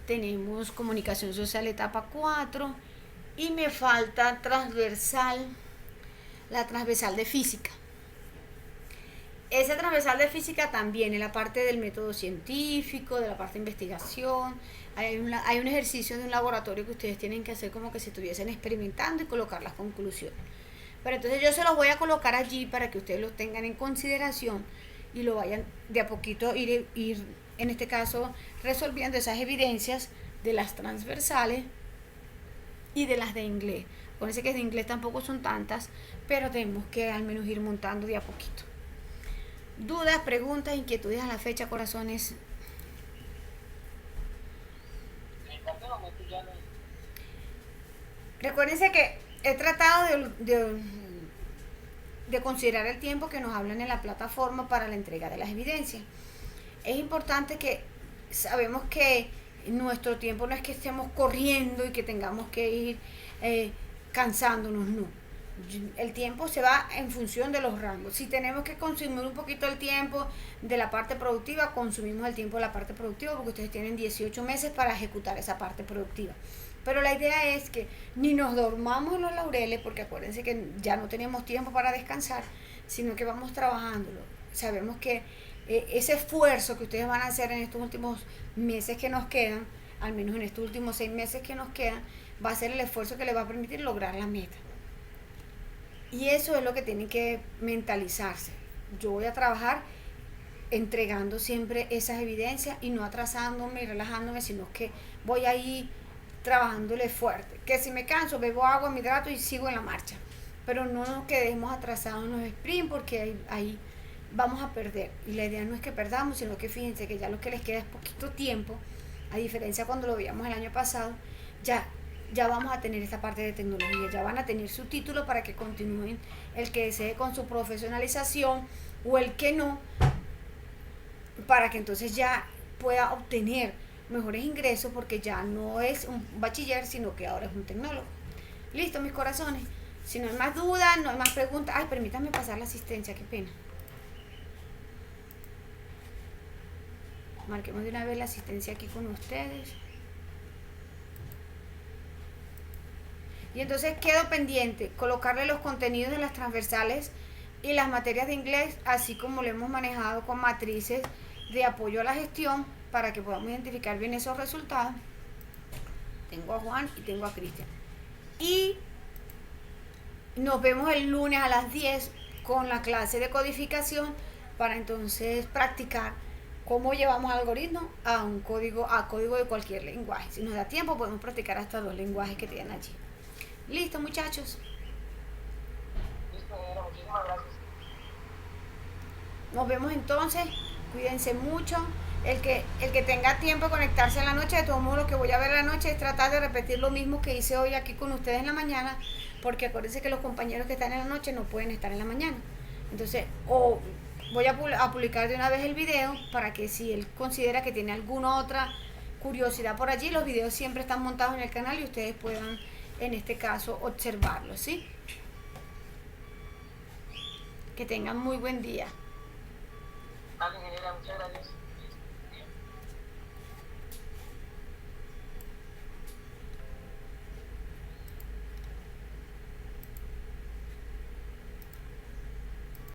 tenemos comunicación social etapa 4 y me falta transversal, la transversal de física. Ese transversal de física también, en la parte del método científico, de la parte de investigación. Hay un ejercicio de un laboratorio que ustedes tienen que hacer como que si estuviesen experimentando y colocar las conclusiones. Pero entonces yo se los voy a colocar allí para que ustedes los tengan en consideración y lo vayan de a poquito ir en este caso resolviendo esas evidencias de las transversales y de las de inglés. Acuérdense que de inglés tampoco son tantas, pero tenemos que al menos ir montando de a poquito. Dudas, preguntas, inquietudes a la fecha, corazones. Recuérdense que he tratado de considerar el tiempo que nos hablan en la plataforma para la entrega de las evidencias. Es importante que sabemos que nuestro tiempo no es que estemos corriendo y que tengamos que ir cansándonos, no. El tiempo se va en función de los rangos. Si tenemos que consumir un poquito el tiempo de la parte productiva, consumimos el tiempo de la parte productiva porque ustedes tienen 18 meses para ejecutar esa parte productiva. Pero la idea es que ni nos dormamos en los laureles, porque acuérdense que ya no tenemos tiempo para descansar, sino que vamos trabajándolo. Sabemos que ese esfuerzo que ustedes van a hacer en estos últimos meses que nos quedan, al menos en estos últimos 6 meses que nos quedan, va a ser el esfuerzo que les va a permitir lograr la meta. Y eso es lo que tienen que mentalizarse. Yo voy a trabajar entregando siempre esas evidencias y no atrasándome y relajándome, sino que voy a ir trabajándole fuerte. Que si me canso, bebo agua, me hidrato y sigo en la marcha. Pero no nos quedemos atrasados en los sprints porque ahí vamos a perder. Y la idea no es que perdamos, sino que fíjense que ya lo que les queda es poquito tiempo, a diferencia cuando lo veíamos el año pasado, ya vamos a tener esta parte de tecnología, ya van a tener su título para que continúen el que desee con su profesionalización o el que no, para que entonces ya pueda obtener mejores ingresos porque ya no es un bachiller, sino que ahora es un tecnólogo. Listo, mis corazones. Si no hay más dudas, no hay más preguntas. Ay, permítanme pasar la asistencia, qué pena. Marquemos de una vez la asistencia aquí con ustedes. Y entonces quedo pendiente, colocarle los contenidos de las transversales y las materias de inglés, así como lo hemos manejado con matrices de apoyo a la gestión, para que podamos identificar bien esos resultados. Tengo a Juan y tengo a Cristian. Y nos vemos el lunes a las 10 con la clase de codificación para entonces practicar cómo llevamos algoritmos a código de cualquier lenguaje. Si nos da tiempo podemos practicar hasta 2 lenguajes que tienen allí. Listo, muchachos. Listo, muchísimas gracias. Nos vemos entonces. Cuídense mucho. El que tenga tiempo de conectarse en la noche, de todos modos lo que voy a ver en la noche es tratar de repetir lo mismo que hice hoy aquí con ustedes en la mañana, porque acuérdense que los compañeros que están en la noche no pueden estar en la mañana. Entonces, o voy a publicar de una vez el video para que si él considera que tiene alguna otra curiosidad por allí, los videos siempre están montados en el canal y ustedes puedan, en este caso, observarlos, ¿sí? Que tengan muy buen día. Dale, ingeniera, muchas gracias.